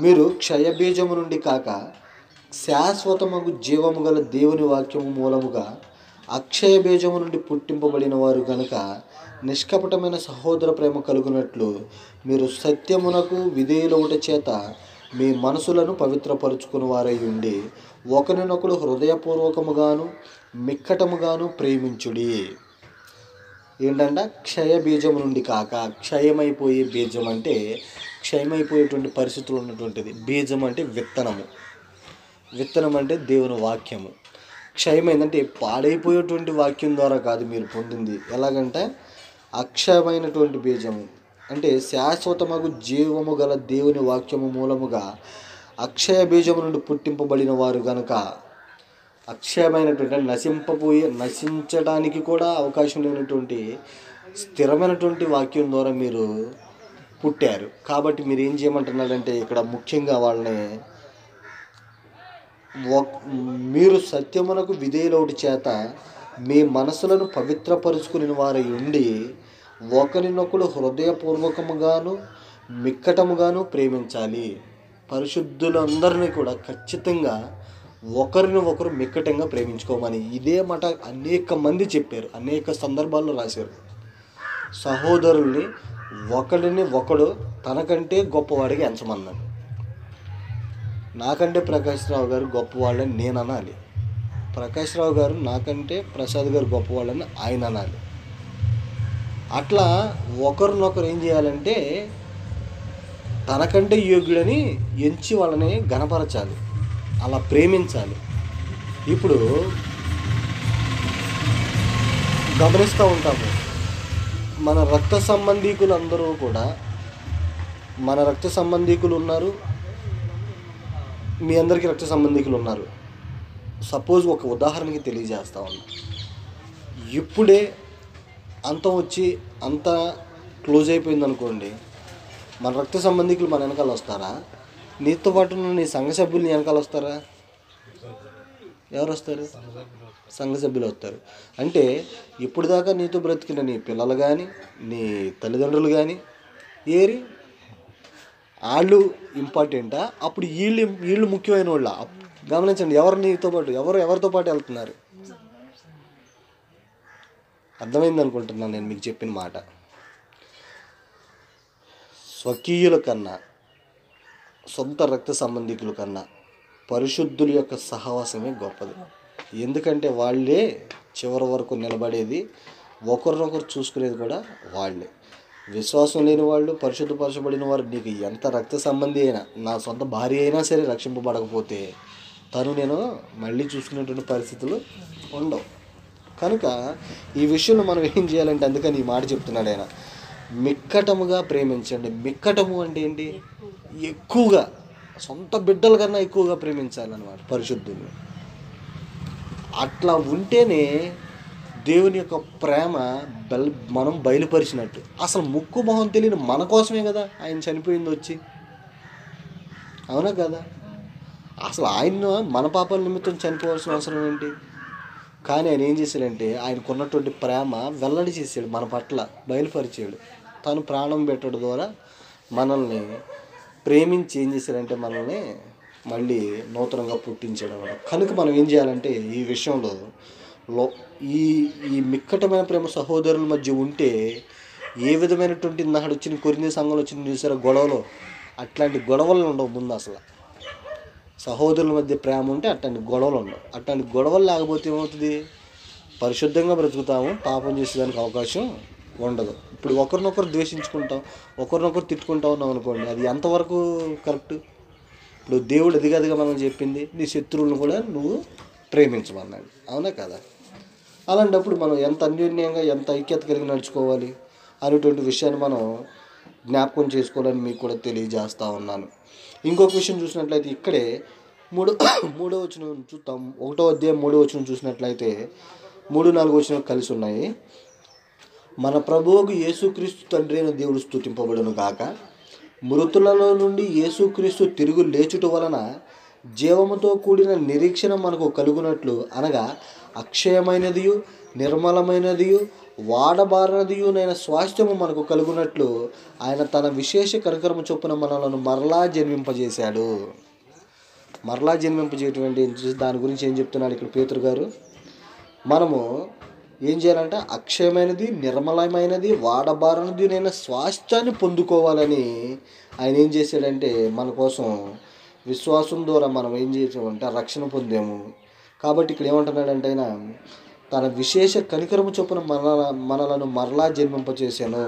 మీరు క్షయ బీజము నుండి కాక శాశ్వతమగు జీవము గల దేవుని వాక్యము మూలముగా అక్షయ బీజము నుండి పుట్టింపబడిన వారు కనుక నిష్కపటమైన సహోదర ప్రేమ కలుగునట్లు మీరు సత్యమునకు విధేయులవుట చేత మీ మనసులను పవిత్రపరుచుకుని వారై ఉండి ఒకరినొకడు హృదయపూర్వకముగాను మిక్కటముగాను ప్రేమించుడి. ఏంటంటే క్షయ బీజము నుండి కాక, క్షయమైపోయే బీజం అంటే క్షయమైపోయేటువంటి పరిస్థితులు ఉన్నటువంటిది. బీజం అంటే విత్తనం అంటే దేవుని వాక్యము. క్షయమైందంటే పాడైపోయేటువంటి వాక్యం ద్వారా కాదు మీరు పొందింది. ఎలాగంటే అక్షయమైనటువంటి బీజము అంటే శాశ్వతమగు జీవము గల దేవుని వాక్యము మూలముగా అక్షయ బీజము నుండి పుట్టింపబడిన వారు గనుక, అక్షయమైనటువంటి నశించడానికి కూడా అవకాశం లేనటువంటి స్థిరమైనటువంటి వాక్యం ద్వారా మీరు పుట్టారు. కాబట్టి మీరు ఏం చేయమంటున్నారంటే ఇక్కడ ముఖ్యంగా వాళ్ళని, మీరు సత్యమునకు విధేయులవుట చేత మీ మనసులను పవిత్రపరుచుకుని వారై ఉండి ఒకరినొకడు హృదయపూర్వకముగాను మిక్కటముగాను ప్రేమించాలి. పరిశుద్ధులందరినీ కూడా ఖచ్చితంగా ఒకరిని ఒకరు మిక్కటంగా ప్రేమించుకోమని ఇదే మాట అనేక మంది చెప్పారు, అనేక సందర్భాల్లో రాశారు. సహోదరుల్ని ఒకడిని ఒకడు తనకంటే గొప్పవాడిగా ఎంచమన్నాడు. నాకంటే ప్రకాష్ రావు గారు గొప్పవాళ్ళని నేను అనాలి, ప్రకాష్ రావు గారు నాకంటే ప్రసాద్ గారు గొప్పవాళ్ళని ఆయన అనాలి. అట్లా ఒకరినొకరు ఏం చేయాలంటే తనకంటే యోగ్యుడని ఎంచి వాళ్ళని గణపరచాలి, అలా ప్రేమించాలి. ఇప్పుడు గమనిస్తూ ఉంటాము, మన రక్త సంబంధీకులు అందరూ కూడా, మన రక్త సంబంధీకులు ఉన్నారు, మీ అందరికీ రక్త సంబంధీకులు ఉన్నారు. సపోజ్ ఒక ఉదాహరణకి తెలియజేస్తా ఉన్నా. ఇప్పుడే అంతం వచ్చి అంతా క్లోజ్ అయిపోయింది అనుకోండి, మన రక్త సంబంధికులు మన వెనకాల వస్తారా? నీతో పాటు ఉన్న నీ సంఘ సభ్యులు నీ వెనకాల వస్తారా? ఎవరు వస్తారు? సంఘ సభ్యులు వస్తారు. అంటే ఇప్పుడు దాకా నీతో బ్రతికిన నీ పిల్లలు కానీ నీ తల్లిదండ్రులు కానీ ఏరి వాళ్ళు ఇంపార్టెంటా? అప్పుడు వీళ్ళు ముఖ్యమైన వాళ్ళ? గమనించండి, ఎవరు నీతో పాటు ఎవరితో పాటు వెళ్తున్నారు? అర్థమైంది అనుకుంటున్నాను నేను మీకు చెప్పిన మాట. స్వకీయుల కన్నా, సొంత రక్త సంబంధికుల కన్నా పరిశుద్ధుల యొక్క సహవాసమే గొప్పది. ఎందుకంటే వాళ్ళే చివరి వరకు నిలబడేది, ఒకరినొకరు చూసుకునేది కూడా వాళ్ళే. విశ్వాసం లేని వాళ్ళు, పరిశుద్ధపరచబడిన వారు, నీకు ఎంత రక్త సంబంధి అయినా, నా సొంత భార్య అయినా సరే రక్షింపబడకపోతే తను నేను మళ్ళీ చూసుకునేటువంటి పరిస్థితులు ఉండవు. కనుక ఈ విషయంలో మనం ఏం చేయాలంటే, అందుకని ఈ మాట చెప్తున్నాడు ఆయన, మిక్కటముగా ప్రేమించండి. మిక్కటము అంటే ఏంటి? ఎక్కువగా, సొంత బిడ్డల కన్నా ఎక్కువగా ప్రేమించాలన్నమాట పరిశుద్ధుల్ని. అట్లా ఉంటేనే దేవుని యొక్క ప్రేమ మనం బయలుపరిచినట్టు. అసలు ముక్కు మొహం తెలియని మన కోసమే కదా ఆయన చనిపోయింది వచ్చి, అవునా కదా? అసలు ఆయన మన పాపాల నిమిత్తం చనిపోవాల్సిన అవసరం ఏంటి? కానీ ఆయన ఏం చేశాడంటే, ఆయనకున్నటువంటి ప్రేమ వెల్లడి చేశాడు, మన పట్ల బయలుపరిచాడు. తను ప్రాణం పెట్టడం ద్వారా మనల్ని ప్రేమించి ఏం చేశాడంటే మనల్ని మళ్ళీ నూతనంగా పుట్టించాడు అన్నమాట. కనుక మనం ఏం చేయాలంటే ఈ విషయంలో ఈ మిక్కటమైన ప్రేమ సహోదరుల మధ్య ఉంటే ఏ విధమైనటువంటి నాడు వచ్చిన కొరింథీ సంఘంలో వచ్చిన చూసారా గొడవలు, అట్లాంటి గొడవలు ఉండవు. ముందు అసలు సహోదరుల మధ్య ప్రేమ ఉంటే అట్లాంటి గొడవలు ఉండవు. అట్లాంటి గొడవలు లేకపోతే ఏమవుతుంది? పరిశుద్ధంగా బ్రతుకుతాము, పాపం చేసేదానికి అవకాశం ఉండదు. ఇప్పుడు ఒకరినొకరు ద్వేషించుకుంటాం, ఒకరినొకరు తిట్టుకుంటా ఉన్నాం అనుకోండి, అది ఎంతవరకు కరెక్ట్? ఇప్పుడు దేవుడు అదిగదిగా మనం చెప్పింది, నీ శత్రువులను కూడా నువ్వు ప్రేమించమన్నాడు, అవునా కదా? అలాంటప్పుడు మనం ఎంత అన్యోన్యంగా, ఎంత ఐక్యత కలిగి నడుచుకోవాలి అనేటువంటి విషయాన్ని మనం జ్ఞాపకం చేసుకోవాలని మీకు కూడా తెలియజేస్తూ ఉన్నాను. ఇంకొక విషయం చూసినట్లయితే ఇక్కడే మూడో వచనం చూద్దాం. 1వ అధ్యాయం 3వ వచనం చూసినట్లయితే 3-4 వచనం కలిసి ఉన్నాయి. మన ప్రభువుకు యేసుక్రీస్తు తండ్రి అయిన దేవుడు స్తుతింపబడును గాక. మృతులలో నుండి యేసుక్రీస్తు తిరుగు లేచుట వలన జీవముతో కూడిన నిరీక్షణ మనకు కలుగునట్లు, అనగా అక్షయమైనదియు నిర్మలమైనదియు వాడబారనదియునైన స్వాస్థ్యము మనకు కలుగునట్లు ఆయన తన విశేష కనికరము చొప్పున మనలను మరలా జన్మింపజేశాడు. మరలా జన్మింపజేయటువంటి దాని గురించి ఏం చెప్తున్నాడు ఇక్కడ పేతురు గారు? మనము ఏం చేయాలంటే అక్షయమైనది, నిర్మలమైనది, వాడబారనదినైన స్వాస్థ్యాన్ని పొందుకోవాలని ఆయన ఏం చేశాడంటే మన కోసం విశ్వాసం ద్వారా మనం ఏం చేసామంటే రక్షణ పొందాము. కాబట్టి ఇక్కడ ఏమంటున్నాడంటే ఆయన తన విశేష కనికరము చొప్పున మనలను మరలా జన్మింపచేశాను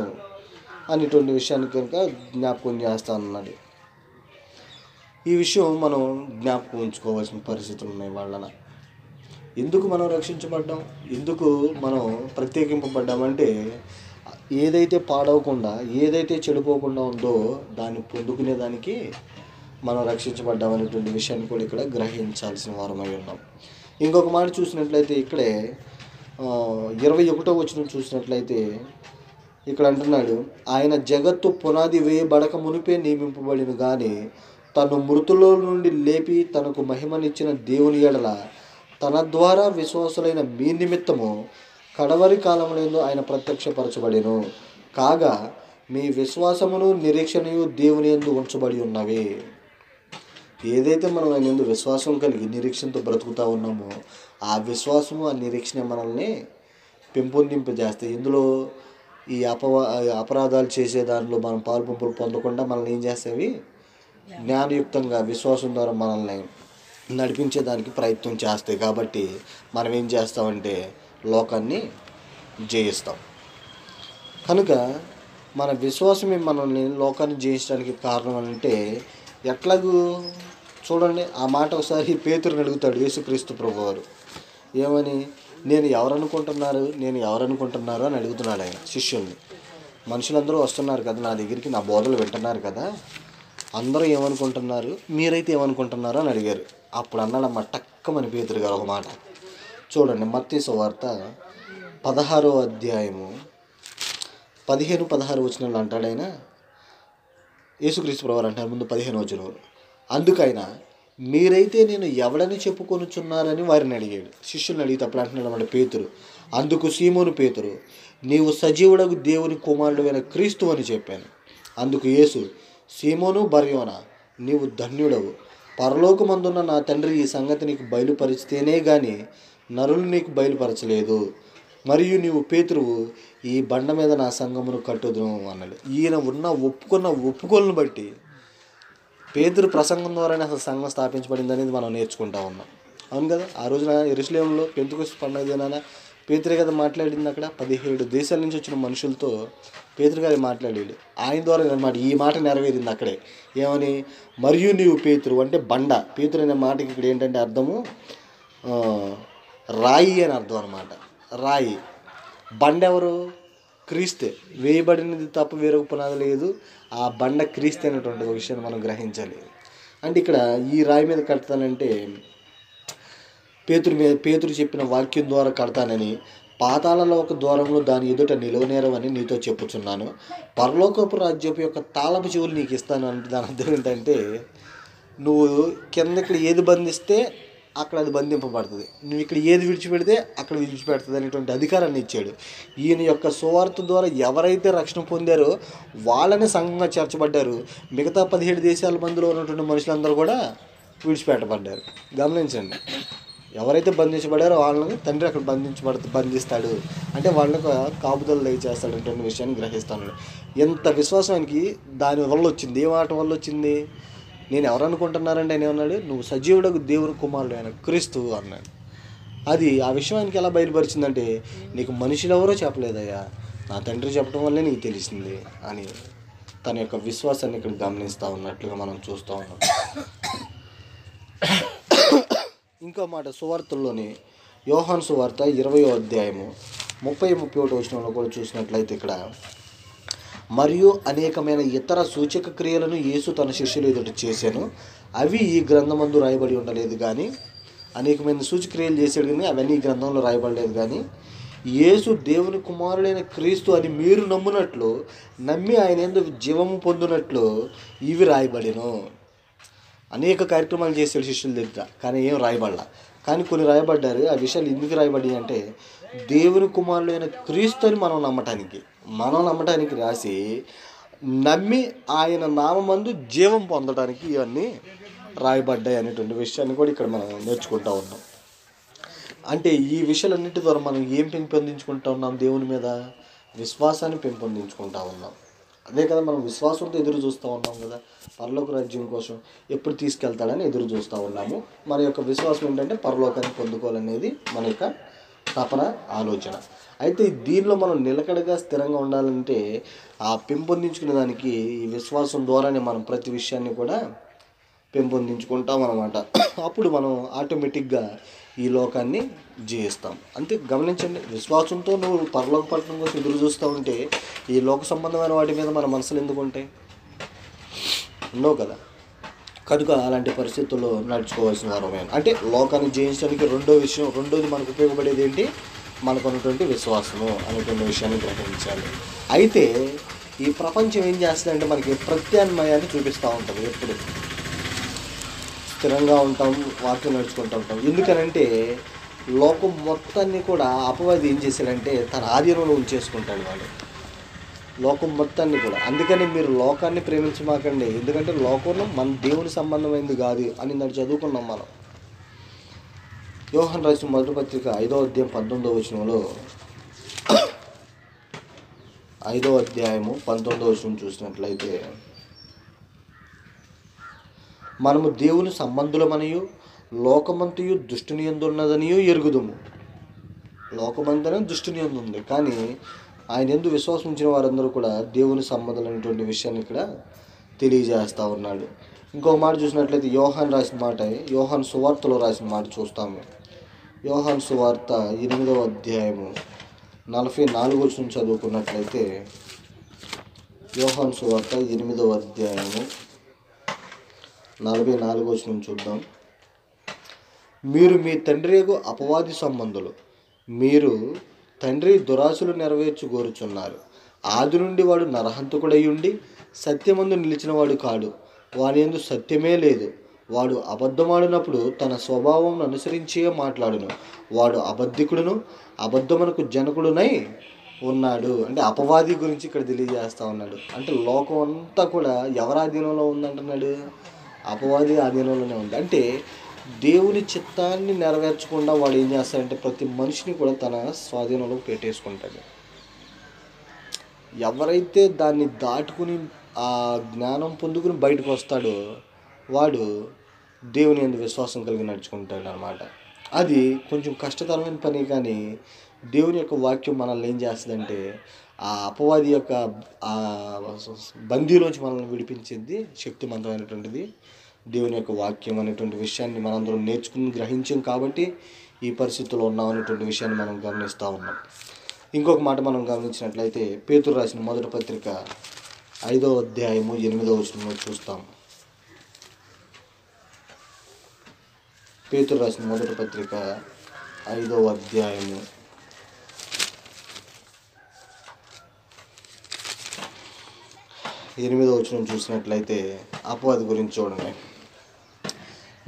అనేటువంటి విషయాన్ని కనుక జ్ఞాపకం చేస్తానన్నాడు. ఈ విషయం మనం జ్ఞాపకం ఉంచుకోవాల్సిన పరిస్థితులు ఉన్నాయి వాళ్ళన. ఎందుకు మనం రక్షించబడ్డాం, ఎందుకు మనం ప్రత్యేకింపబడ్డామంటే ఏదైతే పాడవకుండా, ఏదైతే చెడిపోకుండా ఉందో దాన్ని పొందుకునేదానికి మనం రక్షించబడ్డామనేటువంటి విషయాన్ని కూడా ఇక్కడ గ్రహించాల్సిన వారమై ఉన్నాం. ఇంకొక మాట చూసినట్లయితే ఇక్కడే 21వ వచనం చూసినట్లయితే ఇక్కడ అంటున్నాడు, ఆయన జగత్తు పునాది వేయబడక మునిపే నియమింపబడిన కానీ తను మృతుల్లో నుండి లేపి తనకు మహిమనిచ్చిన దేవుని ఎడల తన ద్వారా విశ్వాసులైన మీ నిమిత్తము కడవరి కాలంలో ఆయన ప్రత్యక్షపరచబడెను. కాగా మీ విశ్వాసమును నిరీక్షణయు దేవుని యందు ఉంచబడి ఉన్నవి. ఏదైతే మనం ఆయన యందు విశ్వాసం కలిగి నిరీక్షణతో బ్రతుకుతూ ఉన్నామో ఆ విశ్వాసము ఆ నిరీక్షణ మనల్ని పెంపొందింపజేస్తాయి. ఇందులో ఈ అపరాధాలు చేసే దానిలో మనం పాల్పంపులు పొందకుండా మనల్ని ఏం చేస్తాయి? జ్ఞానయుక్తంగా విశ్వాసం ద్వారా మనల్ని నడిపించేదానికి ప్రయత్నం చేస్తాయి. కాబట్టి మనం ఏం చేస్తామంటే లోకాన్ని జయిస్తాం. కనుక మన విశ్వాసమే మనల్ని లోకాన్ని జయించడానికి కారణం అంటే ఎట్లాగూ చూడండి. ఆ మాట ఒకసారి పేతురుని అడుగుతాడు యేసుక్రీస్తు ప్రభువారు. ఏమని? నేను ఎవరనుకుంటున్నారు అని అడుగుతున్నాడు ఆయన శిష్యుల్ని. మనుషులందరూ వస్తున్నారు కదా నా దగ్గరికి, నా బోధలు వింటున్నారు కదా, అందరూ ఏమనుకుంటున్నారు, మీరైతే ఏమనుకుంటున్నారు అని అడిగారు. అప్పుడు అన్నాడమ్మ టక్కమని పేతురు గారు ఒక మాట. చూడండి, మత్తయి సువార్త 16వ అధ్యాయము 15-16 వచనాలు అంటాడు ఆయన. యేసుక్రీస్తు ప్రభువారు అంటారు ముందు 15 వచనం. అందుకైనా మీరైతే నేను ఎవడని చెప్పుకొనుచున్నారని వారిని అడిగాడు. శిష్యుల్ని అడిగితే అప్పుడు అంటున్నాడు అన్నమాట పేతురు. అందుకు సీమోను పేతురు, నీవు సజీవుడగు దేవుని కుమారుడైన క్రీస్తు అని చెప్పాను. అందుకు యేసు, సీమోను బర్యోనా, నీవు ధన్యుడవు. పరలోకమందున్న నా తండ్రి ఈ సంగతి నీకు బయలుపరిస్తేనే గాని నరులు నీకు బయలుపరచలేదు. మరియు నీవు పేతురువు, ఈ బండ మీద నా సంఘమును కట్టుదును అన్నాడు. ఈయన ఒప్పుకున్న ఒప్పుకోలను బట్టి పేతురు ప్రసంగం ద్వారానే అసలు సంఘం స్థాపించబడింది అనేది మనం నేర్చుకుంటా ఉన్నాం. అవును కదా? ఆ రోజున యెరూషలేములో పెంతెకొస్తు పండుగ దినాన పేతురే కదా మాట్లాడింది. అక్కడ 17 దేశాల నుంచి వచ్చిన మనుషులతో పేతురు గారు మాట్లాడాడు. ఆయన ద్వారా అనమాట ఈ మాట నెరవేరింది అక్కడే. ఏమని? మరియు నీవు పేతురు అంటే బండ. పేతురు అనే మాటకి ఇక్కడ ఏంటంటే అర్థము రాయి అని అర్థం అనమాట. రాయి. బండ ఎవరు? క్రీస్తే. వేయబడినది తప్ప వేరొక పునాది లేదు. ఆ బండ క్రీస్తే అనేటువంటి ఒక విషయాన్ని మనం గ్రహించాలి. అంటే ఇక్కడ ఈ రాయి మీద కడతానంటే పేతురు చెప్పిన వాక్యం ద్వారా కడతానని, పాతాళంలో ఒక ద్వారంలో దాని ఎదుట నిలవనేరవని నీతో చెప్పుచున్నాను. పరలోకపు రాజ్యపు యొక్క తాళపు చెవులు నీకు ఇస్తాను అంటే దాని అర్థం ఏంటంటే నువ్వు కింద ఇక్కడ ఏది బంధిస్తే అక్కడ అది బంధింపబడుతుంది, నువ్వు ఇక్కడ ఏది విడిచిపెడితే అక్కడ విడిచిపెడుతుంది అనేటువంటి అధికారాన్ని ఇచ్చాడు. ఈయన యొక్క సువార్త ద్వారా ఎవరైతే రక్షణ పొందారో వాళ్ళని సంఘంగా చేర్చబడ్డారు. మిగతా 17 దేశాల మందిలో ఉన్నటువంటి మనుషులందరూ కూడా విడిచిపెట్టబడ్డారు. గమనించండి, ఎవరైతే బంధించబడారో వాళ్ళని తండ్రి అక్కడ బంధిస్తాడు అంటే వాళ్ళని కాపుదలు దయచేస్తాడు అనేటువంటి విషయాన్ని గ్రహిస్తాను. ఎంత విశ్వాసం ఆయనకి దాని వల్ల వచ్చింది. ఏ మాట వల్ల వచ్చింది? నేను ఎవరనుకుంటున్నారంటే ఆయన ఏమన్నాడు? నువ్వు సజీవుడకు దేవుని కుమారుడు ఆయన క్రీస్తు అన్నాడు. అది ఆ విషయం ఆయనకి ఎలా బయలుపరిచిందంటే నీకు మనుషులు ఎవరో చెప్పలేదయ్యా, నా తండ్రి చెప్పడం వల్లే నీకు తెలిసింది అని తన యొక్క విశ్వాసాన్ని ఇక్కడ గమనిస్తూ ఉన్నట్లుగా మనం చూస్తూ ఉన్నాం. ఇంకో మాట సువార్తల్లోని యోహాను సువార్త 20వ అధ్యాయము 30-31 వచనంలో కూడా చూసినట్లయితే ఇక్కడ మరియు అనేకమైన ఇతర సూచక క్రియలను యేసు తన శిష్యులు ఎదుట చేశాను, అవి ఈ గ్రంథమందు రాయబడి ఉండలేదు. కానీ అనేకమైన సూచక్రియలు చేశాడు కానీ అవన్నీ ఈ గ్రంథంలో రాయబడలేదు. కానీ యేసు దేవుని కుమారుడైన క్రీస్తు అని మీరు నమ్మునట్లు, నమ్మి ఆయన యందు జీవము పొందినట్లు ఇవి రాయబడిను. అనేక కార్యక్రమాలు చేశాడు శిష్యుల దగ్గర, కానీ ఏం రాయబడలా. కానీ కొన్ని రాయబడ్డారు. ఆ విషయాలు ఎందుకు రాయబడి అంటే దేవుని కుమారుడైన క్రీస్తు అని మనం నమ్మటానికి రాసి, నమ్మి ఆయన నామందు జీవం పొందడానికి ఇవన్నీ రాయబడ్డాయి అనేటువంటి విషయాన్ని కూడా ఇక్కడ మనం నేర్చుకుంటూ ఉన్నాం. అంటే ఈ విషయాలన్నిటి ద్వారా మనం ఏం పెంపొందించుకుంటూ ఉన్నాం? దేవుని మీద విశ్వాసాన్ని పెంపొందించుకుంటూ ఉన్నాం. అదే కదా మనం విశ్వాసంతో ఎదురు చూస్తూ ఉన్నాం కదా, పరలోక రాజ్యం కోసం ఎప్పుడు తీసుకెళ్తాడని ఎదురు చూస్తూ ఉన్నాము. మన యొక్క విశ్వాసం ఏంటంటే పరలోకాన్ని పొందుకోవాలనేది మన యొక్క తపన, ఆలోచన. అయితే దీనిలో మనం నిలకడగా స్థిరంగా ఉండాలంటే ఆ పెంపొందించుకునే దానికి ఈ విశ్వాసం ద్వారానే మనం ప్రతి విషయాన్ని కూడా పెంపొందించుకుంటాం అన్నమాట. అప్పుడు మనం ఆటోమేటిక్గా ఈ లోకాన్ని జయిస్తాం. అంతే. గమనించండి, విశ్వాసంతో నువ్వు పరలోక పట్టణం కోసం ఎదురు చూస్తూ ఉంటే ఈ లోక సంబంధమైన వాటి మీద మన మనసులు ఎందుకు ఉంటాయి? ఉండవు కదా. కనుక అలాంటి పరిస్థితుల్లో నడుచుకోవాల్సిన వారమే. అంటే లోకాన్ని జయించడానికి రెండోది మనకు ఉపయోగపడేది ఏంటి? మనకు ఉన్నటువంటి విశ్వాసము అనేటువంటి విషయాన్ని గ్రహించాలి. అయితే ఈ ప్రపంచం ఏం చేస్తుందంటే మనకి ప్రత్యామ్నాయాన్ని చూపిస్తూ ఉంటుంది. ఎప్పుడు స్థిరంగా ఉంటాం, వాక్యం నడుచుకుంటూ ఉంటాం. ఎందుకనంటే లోకం మొత్తాన్ని కూడా అపవాది ఏం చేశాడంటే తన ఆధీనంలో ఉంచేసుకుంటాడు. లోకం మొత్తాన్ని కూడా. అందుకని మీరు లోకాన్ని ప్రేమించమాకండి, ఎందుకంటే లోకంలో మన దేవుని సంబంధమైంది కాదు అని దాన్ని చదువుకున్నాం మనం. యోహాను రాసిన మొదటి పత్రిక 5వ అధ్యాయం 19వ వచనంలో 5వ అధ్యాయము 19వ వచనం చూసినట్లయితే, మనము దేవుని సంబంధులమనియు లోకమంతయు దుష్టుని యందు ఉన్నదనియు ఎరుగుదుము. లోకమంతనే దుష్టుని యందు ఉంది, కానీ ఆయన యందు విశ్వాసం ఉంచిన వారందరూ కూడా దేవుని సంబంధులు అనేటువంటి విషయాన్ని ఇక్కడ తెలియజేస్తూ ఉన్నాడు. ఇంకొక మాట చూసినట్లయితే యోహాను రాసిన మాట, యోహాను సువార్తలో రాసిన మాట చూస్తాము. యోహాను సువార్త 8వ అధ్యాయము 44వ వచనం చదువుకున్నట్లయితే, యోహాను సువార్త 8వ అధ్యాయము 44వ వచనం చూద్దాం. మీరు మీ తండ్రియగు అపవాది సంబంధులు, మీరు తండ్రి దురాశలు నెరవేర్చుకోరుచున్నారు. ఆది నుండి వాడు నరహంతకుడై ఉండి సత్యమందు నిలిచినవాడు కాడు, వాని యందు సత్యమే లేదు. వాడు అబద్ధమాడినప్పుడు తన స్వభావం అనుసరించే మాట్లాడును. వాడు అబద్ధికుడును అబద్ధమునకు జనకుడునై ఉన్నాడు. అంటే అపవాది గురించి ఇక్కడ తెలియజేస్తూ ఉన్నాడు. అంటే లోకం అంతా కూడా ఎవరి ఆధీనంలో ఉందంటున్నాడు? అపవాది ఆధీనంలోనే ఉంది. అంటే దేవుని చిత్తాన్ని నెరవేర్చకుండా వాడు ఏం చేస్తాడంటే ప్రతి మనిషిని కూడా తన స్వాధీనంలో పెట్టేసుకుంటాడు. ఎవరైతే దాన్ని దాటుకుని ఆ జ్ఞానం పొందుకుని బయటకు వస్తాడో వాడు దేవుని యందు విశ్వాసం కలిగి నడుచుకుంటాడు అన్నమాట. అది కొంచెం కష్టతరమైన పని, కానీ దేవుని యొక్క వాక్యం మనల్ని ఏం చేస్తుందంటే ఆ అపవాది యొక్క ఆ బందీలోంచి మనల్ని విడిపించేది శక్తివంతమైనటువంటిది దేవుని యొక్క వాక్యం అనేటువంటి విషయాన్ని మనందరం నేర్చుకుని గ్రహించాం కాబట్టి ఈ పరిస్థితుల్లో ఉన్నాం అనేటువంటి విషయాన్ని మనం గమనిస్తూ ఉన్నాం. ఇంకొక మాట మనం గమనించినట్లయితే పేతురు రాసిన మొదటి పత్రిక 5వ అధ్యాయము 8వ వచనంలో చూస్తాం. పేతురు రాసిన మొదటి పత్రిక 5వ అధ్యాయము 8వ వచనం చూసినట్లయితే అపవాది గురించి చూడండి.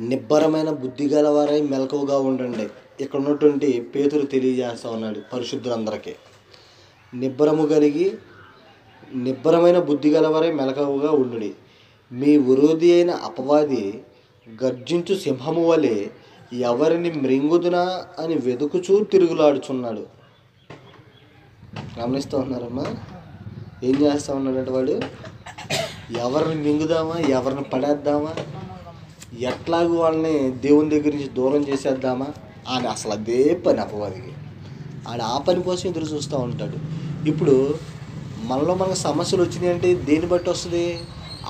నిబ్బరమైన బుద్ధి గలవారై మెలకువగా ఉండండి. ఇక్కడ ఉన్నటువంటి పేతురు తెలియజేస్తూ ఉన్నాడు పరిశుద్ధులందరికీ, నిబ్బరమైన బుద్ధి గలవారై మెలకువగా ఉండుడి. మీ విరోధి అయిన అపవాది గర్జించు సింహము వలె ఎవరిని మృంగుదునా అని వెతుకుచూ తిరుగులాడుచున్నాడు. గమనిస్తూ ఉన్నారమ్మా? ఏం చేస్తూ ఉన్నాడంటే వాడు ఎవరిని మింగుదామా, ఎవరిని పడేద్దామా, ఎట్లాగూ వాళ్ళని దేవుని దగ్గర నుంచి దూరం చేసేద్దామా అని అసలు అదే పని అపవాదికి. ఆడ ఆ పని కోసం ఎదురు చూస్తూ ఉంటాడు. ఇప్పుడు మనకు సమస్యలు వచ్చినాయి అంటే దేన్ని బట్టి వస్తుంది?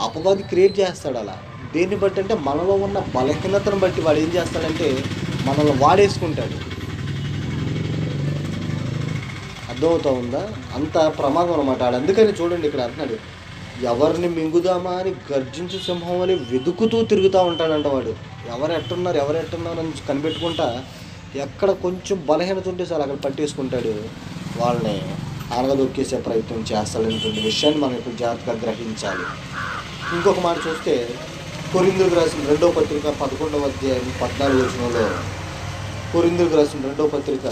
అపవాది క్రియేట్ చేస్తాడు. అలా దేన్ని బట్టి అంటే మనలో ఉన్న బలహీనతను బట్టి వాడు ఏం చేస్తాడంటే మనల్ని వాడేసుకుంటాడు. అర్థమవుతూ ఉందా? అంత ప్రమాదం అనమాట ఆడు. అందుకని చూడండి ఇక్కడ అంటున్నాడు, ఎవరిని మింగుదామా అని గర్జించు సింహం వల్ల వెతుకుతూ తిరుగుతూ ఉంటాడంట వాడు. ఎవరు ఎట్టున్నారు అని కనిపెట్టుకుంటా ఎక్కడ కొంచెం బలహీనత ఉంటే సార్ అక్కడ పట్టేసుకుంటాడు, వాళ్ళని అనగదొక్కేసే ప్రయత్నం చేస్తాడనేటువంటి విషయాన్ని మనం ఇప్పుడు జాగ్రత్తగా గ్రహించాలి. ఇంకొక మాట చూస్తే కొరింథీయులకు రాసిన 2వ పత్రిక 11వ అధ్యాయం 14వ వచనంలో, కొరింథీయులకు రాసిన 2వ పత్రిక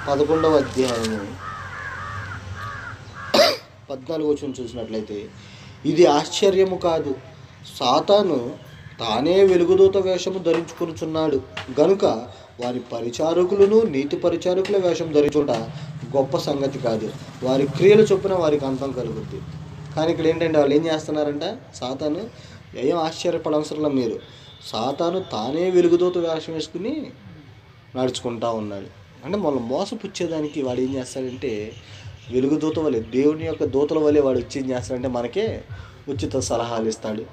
11వ అధ్యాయము 14వ వచనం చూసినట్లయితే, ఇది ఆశ్చర్యము కాదు, సాతాను తానే వెలుగుదూత వేషము ధరించుకొనుచున్నాడు గనుక వారి పరిచారకులను నీతి పరిచారకుల వేషం ధరించుట గొప్ప సంగతి కాదు, వారి క్రియలు చొప్పున వారికి అంతం కలుగుద్ది. కానీ ఇక్కడ ఏంటంటే వాళ్ళు ఏం చేస్తున్నారంట, సాతాను ఏం ఆశ్చర్యపడవసరంలా మీరు, సాతాను తానే వెలుగుదూత వేషం వేసుకుని నడుచుకుంటా ఉన్నాడు. అంటే మనం మోసపుచ్చేదానికి వాడు ఏం చేస్తాడంటే వెలుగుదూత వలె, దేవుని యొక్క దూతల వలె వాడు వచ్చి ఏం చేస్తాడంటే మనకే ఉచిత సలహాలు ఇస్తాడు,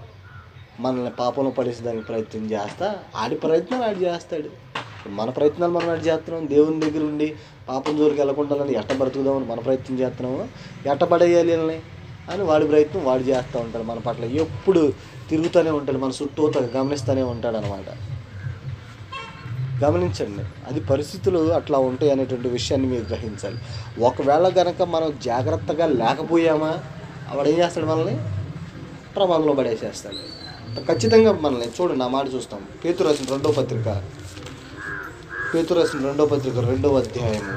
మనల్ని పాపంలో పడేసేదానికి ప్రయత్నం చేస్తా ఆడి ప్రయత్నాలు ఆడి చేస్తాడు. మన ప్రయత్నాలు మనం ఆడి చేస్తున్నాం, దేవుని దగ్గర ఉండి పాపం జోలికి వెళ్ళకుండా ఎట్ట బ్రతుకుదామని మన ప్రయత్నం చేస్తున్నాము, ఎట్ట పడేయాలి అని వాడి ప్రయత్నం వాడు చేస్తూ ఉంటాడు. మన పట్ల ఎప్పుడు తిరుగుతూనే ఉంటాడు, మన చుట్టూ గమనిస్తూనే ఉంటాడు అనమాట. గమనించండి, అది పరిస్థితులు అట్లా ఉంటాయి అనేటువంటి విషయాన్ని మీరు గ్రహించాలి. ఒకవేళ కనుక మనం జాగ్రత్తగా లేకపోయామా వాడు ఏం చేస్తాడు, మనల్ని ప్రమాదంలో పడేసేస్తాడు ఖచ్చితంగా. మనల్ని చూడండి, ఆ మాట చూస్తాం. పేతురు రాసిన 2వ పత్రిక 2వ అధ్యాయము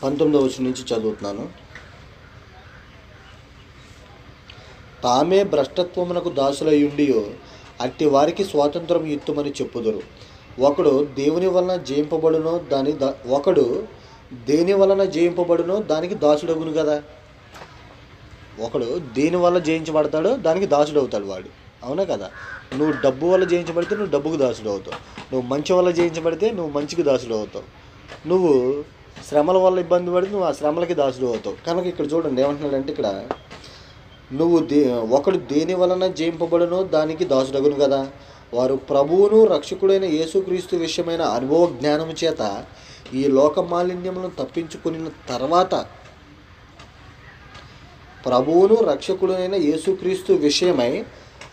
19వ వచనం నుంచి చదువుతున్నాను. తామే భ్రష్టత్వమునకు దాసులయ్యుండియో అట్టి వారికి స్వాతంత్రం ఇత్తుమని చెప్పుదురు. ఒకడు దేని వలన జయింపబడునో దానికి దాసుడగును కదా. ఒకడు దేని వల్ల జయించబడతాడో దానికి దాసుడు అవుతాడు వాడు, అవునా కదా. నువ్వు డబ్బు వల్ల జయించబడితే నువ్వు డబ్బుకు దాసుడు అవుతావు, నువ్వు మంచి వల్ల జయించబడితే నువ్వు మంచికి దాసుడు అవుతావు, నువ్వు శ్రమల వల్ల ఇబ్బంది పడితే నువ్వు ఆ శ్రమలకి దాసుడు అవుతావు. కనుక ఇక్కడ చూడండి ఏమంటున్నాడంటే, ఇక్కడ ఒకడు దేని వలన జయింపబడునో దానికి దాసుడగును కదా. వారు ప్రభువును రక్షకుడైన యేసుక్రీస్తు విషయమైన అనుభవ జ్ఞానము చేత ఈ లోక మాలిన్యములను తప్పించుకుని తర్వాత, ప్రభువును రక్షకుడైన యేసుక్రీస్తు విషయమై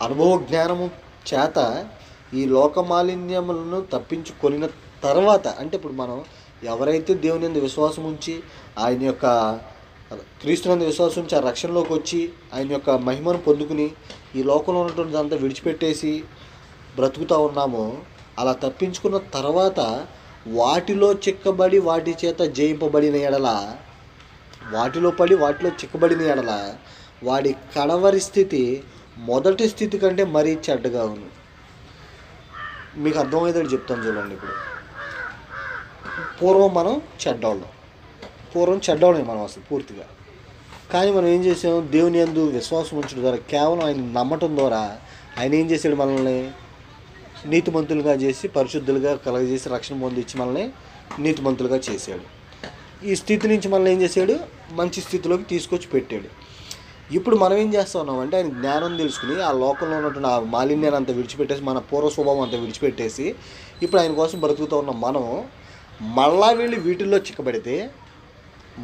అనుభవ జ్ఞానము చేత ఈ లోక మాలిన్యములను తప్పించుకొని తర్వాత, అంటే ఇప్పుడు మనం ఎవరైతే దేవుని యందు విశ్వాసం ఉంచి ఆయన యొక్క క్రీస్తునందు విశ్వాసం ఉంచి ఆ రక్షణలోకి వచ్చి ఆయన యొక్క మహిమను పొందుకుని ఈ లోకంలో ఉన్నటువంటి అంతా విడిచిపెట్టేసి బ్రతుకుతూ ఉన్నామో, అలా తప్పించుకున్న తర్వాత వాటిలో చిక్కబడి వాటి చేత జయింపబడిన ఎడల, వాటిలో పడి వాటిలో చిక్కబడిన ఎడల వాడి కడవరి స్థితి మొదటి స్థితి కంటే మరీ చెడ్డగా ఉంది. మీకు అర్థమయ్యేది చెప్తాను చూడండి. ఇప్పుడు పూర్వం చెడ్డోళ్ళం మనం అసలు పూర్తిగా. కానీ మనం ఏం చేసాం, దేవుని యందు విశ్వాసం ఉంచడం ద్వారా, కేవలం ఆయన నమ్మటం ద్వారా ఆయన ఏం చేశాడు, మనల్ని నీతిమంతులుగా చేసి పరిశుద్ధులుగా కలగజేసి రక్షణ పొందించి మనల్ని నీతిమంతులుగా చేశాడు. ఈ స్థితి నుంచి మనల్ని ఏం చేశాడు, మంచి స్థితిలోకి తీసుకొచ్చి పెట్టాడు. ఇప్పుడు మనం ఏం చేస్తూ ఉన్నామంటే, ఆయన జ్ఞానం తెలుసుకుని ఆ లోకంలో ఉన్నటువంటి ఆ మాలిన్యాన్ని అంతా విడిచిపెట్టేసి, మన పూర్వ స్వభావం అంతా విడిచిపెట్టేసి ఇప్పుడు ఆయన కోసం బ్రతుకుతూ ఉన్నాం. మనం మళ్ళా వెళ్ళి వీటిల్లో చిక్కబడితే,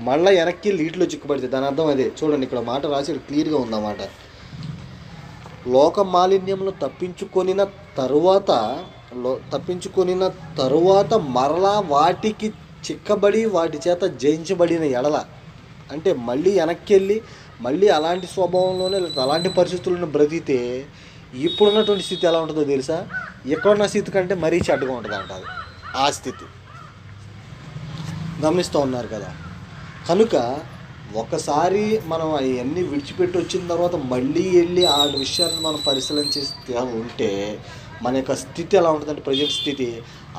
మళ్ళీ వెనక్కి వీటిలో చిక్కబడితే దాని అర్థం అదే. చూడండి ఇక్కడ మాట రాసి క్లియర్గా ఉందన్నమాట. లోక మాలిన్యములను తప్పించుకొనిన తరువాత మరలా వాటికి చిక్కబడి వాటి చేత జయించబడిన ఎడల, అంటే మళ్ళీ వెనక్కి వెళ్ళి మళ్ళీ అలాంటి స్వభావంలోనే అలాంటి పరిస్థితులను బ్రతికితే ఇప్పుడున్నటువంటి స్థితి ఎలా ఉంటుందో తెలుసా, ఎక్కడున్న స్థితి కంటే మరీ చెడ్డగా ఉంటుంది అంటారు ఆ స్థితి. గమనిస్తూ ఉన్నారు కదా. కనుక ఒకసారి మనం అవన్నీ విడిచిపెట్టి వచ్చిన తర్వాత మళ్ళీ వెళ్ళి ఆ విషయాన్ని మనం పరిశీలన చేస్తే ఉంటే మన యొక్క స్థితి ఎలా ఉంటుందంటే, ప్రజెంట్ స్థితి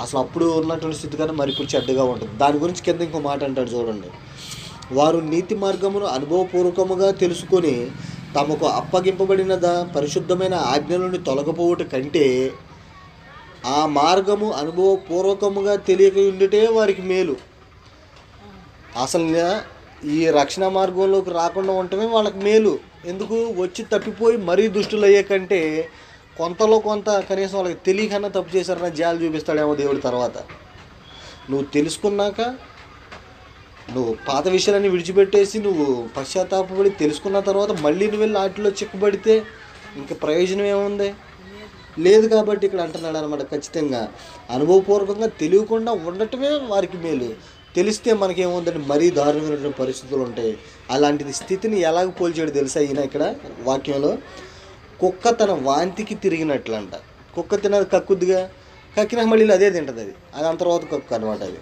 అసలు అప్పుడు ఉన్నటువంటి స్థితి కన్నా మరి ఇప్పుడు చెడ్డగా ఉంటుంది. దాని గురించి కింద ఇంకో మాట అంటాడు చూడండి. వారు నీతి మార్గమును అనుభవపూర్వకముగా తెలుసుకొని తమకు అప్పగింపబడిన పరిశుద్ధమైన ఆజ్ఞలను తొలగపోవుట కంటే ఆ మార్గము అనుభవపూర్వకముగా తెలియక ఉండితే వారికి మేలు. అసలు ఈ రక్షణ మార్గంలోకి రాకుండా ఉండటమే వాళ్ళకి మేలు. ఎందుకు, వచ్చి తప్పిపోయి మరీ దుష్టులు అయ్యే కంటే కొంతలో కొంత కనీసం వాళ్ళకి తెలియకన్నా తప్పు చేశారన్న జాలు చూపిస్తాడేమో దేవుడి. తర్వాత నువ్వు తెలుసుకున్నాక, నువ్వు పాత విషయాలన్నీ విడిచిపెట్టేసి నువ్వు పశ్చాత్తాపడి తెలుసుకున్న తర్వాత మళ్ళీ నువ్వు వెళ్ళి వాటిలో చిక్కుబడితే ఇంక ప్రయోజనం ఏముంది, లేదు. కాబట్టి ఇక్కడ అంటున్నాడు అనమాట, ఖచ్చితంగా అనుభవపూర్వకంగా తెలియకుండా ఉండటమే వారికి మేలు. తెలిస్తే మనకేముందంటే మరీ దారుణమైనటువంటి పరిస్థితులు ఉంటాయి. అలాంటి స్థితిని ఎలాగ పోల్చాడు తెలుసా ఈయన ఇక్కడ వాక్యంలో. కుక్క తన వాంతికి తిరిగినట్లంట. కుక్క తినది కక్కుద్దిగా, కక్కినా మళ్ళీ అదే తింటుంది. అది అంత తర్వాత కుక్క అనమాట. అది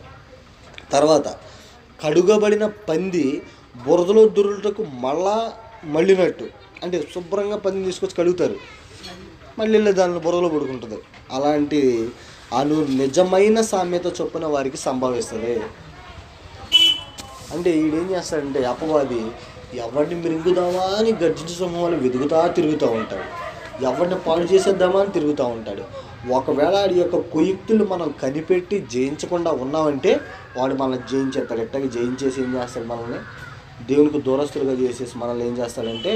తర్వాత కడుగబడిన పంది బురదలో దుర్రుటకు మళ్ళినట్టు, అంటే శుభ్రంగా పందిని తీసుకొచ్చి కడుగుతారు, మళ్ళీ దానిలో బురదలో పడుకుంటుంది. అలాంటి నిజమైన సామ్యత చొప్పున వారికి సంభవిస్తుంది. అంటే వీడేం చేస్తాడంటే, అపవాది ఎవరిని మిరుగుదామా అని గర్జించే సమూహాలు వెతుకుతా తిరుగుతూ ఉంటాడు, ఎవరిని పాడు చేసేద్దామా అని తిరుగుతూ ఉంటాడు. ఒకవేళ వాడి యొక్క కుయుక్తులు మనం కనిపెట్టి జయించకుండా ఉన్నామంటే వాడు మనల్ని జయించేస్తాడు. ఎట్టగా జయించేసి ఏం చేస్తాడు, మనల్ని దేవునికి దూరస్తులుగా చేసేసి మనల్ని ఏం చేస్తాడంటే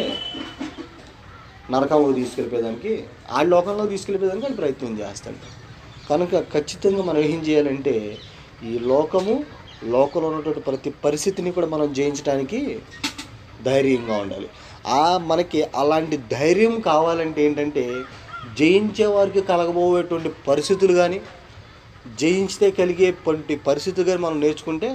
నరకంలోకి తీసుకెళ్ళిపోయేదానికి, ఆ లోకంలో తీసుకెళ్ళిపోయేదానికి వాడు ప్రయత్నం చేస్తాడు. కనుక ఖచ్చితంగా మనం ఏం చేయాలంటే, ఈ లోకంలో ఉన్నటువంటి ప్రతి పరిస్థితిని కూడా మనం జయించడానికి ధైర్యంగా ఉండాలి. మనకి అలాంటి ధైర్యం కావాలంటే ఏంటంటే, జయించే వారికి కలగబోయేటువంటి పరిస్థితులు కానీ, జయించితే కలిగేటువంటి పరిస్థితులు కానీ మనం నేర్చుకుంటే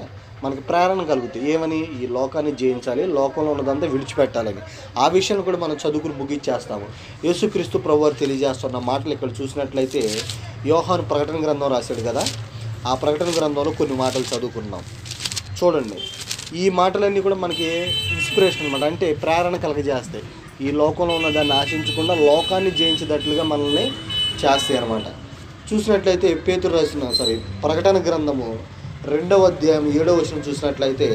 మనకి ప్రేరణ కలుగుతాయి. ఏమని, ఈ లోకాన్ని జయించాలి, లోకంలో ఉన్నదంతా విడిచిపెట్టాలని. ఆ విషయాన్ని కూడా మనం చదువుకుని ముగించేస్తాము. యేసుక్రీస్తు ప్రభువారు తెలియజేస్తున్న మాటలు ఇక్కడ చూసినట్లయితే, యోహాను ప్రకటన గ్రంథం రాశాడు కదా, ఆ ప్రకటన గ్రంథంలో కొన్ని మాటలు చదువుకున్నాం చూడండి. ఈ మాటలన్నీ కూడా మనకి ఇన్స్పిరేషన్ అనమాట, అంటే ప్రేరణ కలగజేస్తాయి. ఈ లోకంలో ఉన్న దాన్ని ఆశించకుండా లోకాన్ని జయించేటట్లుగా మనల్ని చేస్తాయి అన్నమాట. చూసినట్లయితే పేతురు రాసిన ప్రకటన గ్రంథము 2వ అధ్యాయం 7వ వచనం చూసినట్లయితే,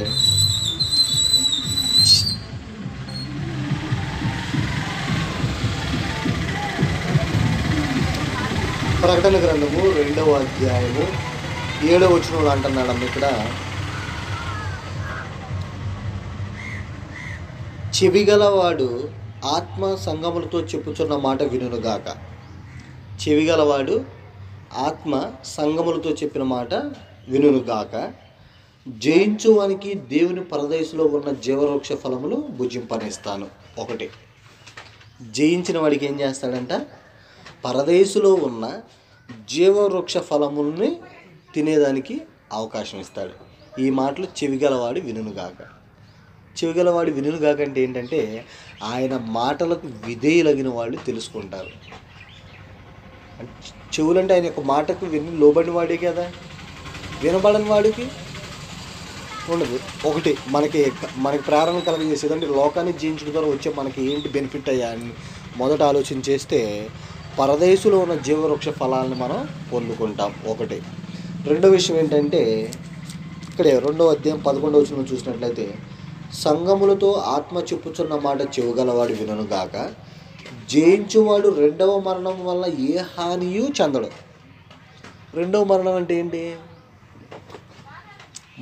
ప్రకటన గ్రంథము 2వ అధ్యాయము 7వ వచనంలో అంటున్నాడమ్మ ఇక్కడ, చెవిగలవాడు ఆత్మ సంగములతో చెప్పుచున్న మాట వినుగాక. చెవిగలవాడు ఆత్మ సంగములతో చెప్పిన మాట వినుగాక. జయించువానికి దేవుని పరదేశంలో ఉన్న జీవవృక్ష ఫలములు భుజింపనిస్తాను. ఒకటి, జయించిన వాడికి ఏం చేస్తాడంట? పరదేశంలో ఉన్న జీవవృక్ష ఫలముల్ని తినేదానికి అవకాశం ఇస్తాడు. ఈ మాటలు చెవిగలవాడు వినుగాక. చెవిగలవాడు వినుగాక అంటే ఏంటంటే, ఆయన మాటలకు విధేయులగిన వాళ్ళు తెలుసుకుంటారు. చెవులంటే ఆయన యొక్క మాటకు విని లోబడిన వాడే కదా, వినబడని వాడికి ఉండదు. ఒకటి, మనకి ప్రేరణ కలగజేసేది అంటే లోకాన్ని జయించడం ద్వారా వచ్చే మనకి ఏంటి బెనిఫిట్ అయ్యా అని మొదట ఆలోచన చేస్తే, పరదేశంలో ఉన్న జీవవృక్ష ఫలాలను మనం పొందుకుంటాం. ఒకటి. రెండో విషయం ఏంటంటే, ఇక్కడే 2వ అధ్యాయం 11వ వచనం చూసినట్లయితే, సంగములతో ఆత్మ చెప్పుచున్న మాట చెవుగలవాడు వినుగాక. జయించువాడు 2వ మరణం వల్ల ఏ హానియూ చెందడు. 2వ మరణం అంటే ఏంటి?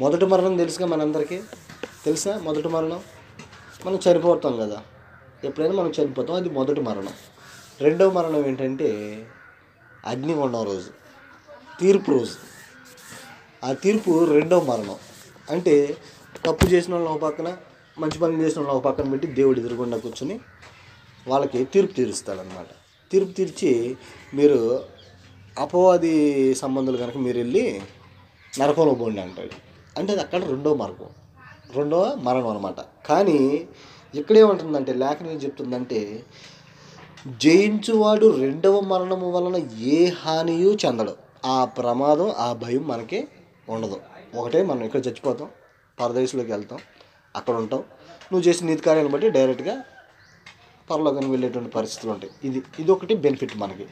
మొదటి మరణం తెలుసుగా మనందరికీ తెలుసా? మొదటి మరణం మనం చనిపోతాం కదా, ఎప్పుడైనా మనం చనిపోతాం, అది మొదటి మరణం. 2వ మరణం ఏంటంటే అగ్నిగుండం రోజు, తీర్పు రోజు. ఆ తీర్పు 2వ మరణం. అంటే తప్పు చేసిన వాళ్ళని ఒక పక్కన, మంచి పనులు చేసిన వాళ్ళని ఒక పక్కన పెట్టి దేవుడు ఎదురుగుండా కూర్చొని వాళ్ళకి తీర్పు తీరుస్తాడనమాట. తీర్పు తీర్చి, మీరు అపవాది సంబంధులు కనుక మీరు వెళ్ళి నరకంలో పోండి అంటాడు. అంటే అది అక్కడ 2వ మరణం అనమాట. కానీ ఇక్కడేమంటుందంటే, లేఖనం ఏం చెప్తుందంటే, జయించువాడు 2వ మరణము వలన ఏ హానియూ చెందడు. ఆ ప్రమాదం, ఆ భయం మనకి ఉండదు. ఒకటే, మనం ఇక్కడ చచ్చిపోతాం, పరదేశంలోకి వెళ్తాం, అక్కడ ఉంటాం. నువ్వు చేసిన నీతి కార్యాలను బట్టి డైరెక్ట్గా పరలోకానికి వెళ్ళేటువంటి పరిస్థితులు ఉంటాయి. ఇది ఒకటి బెనిఫిట్ మనకి.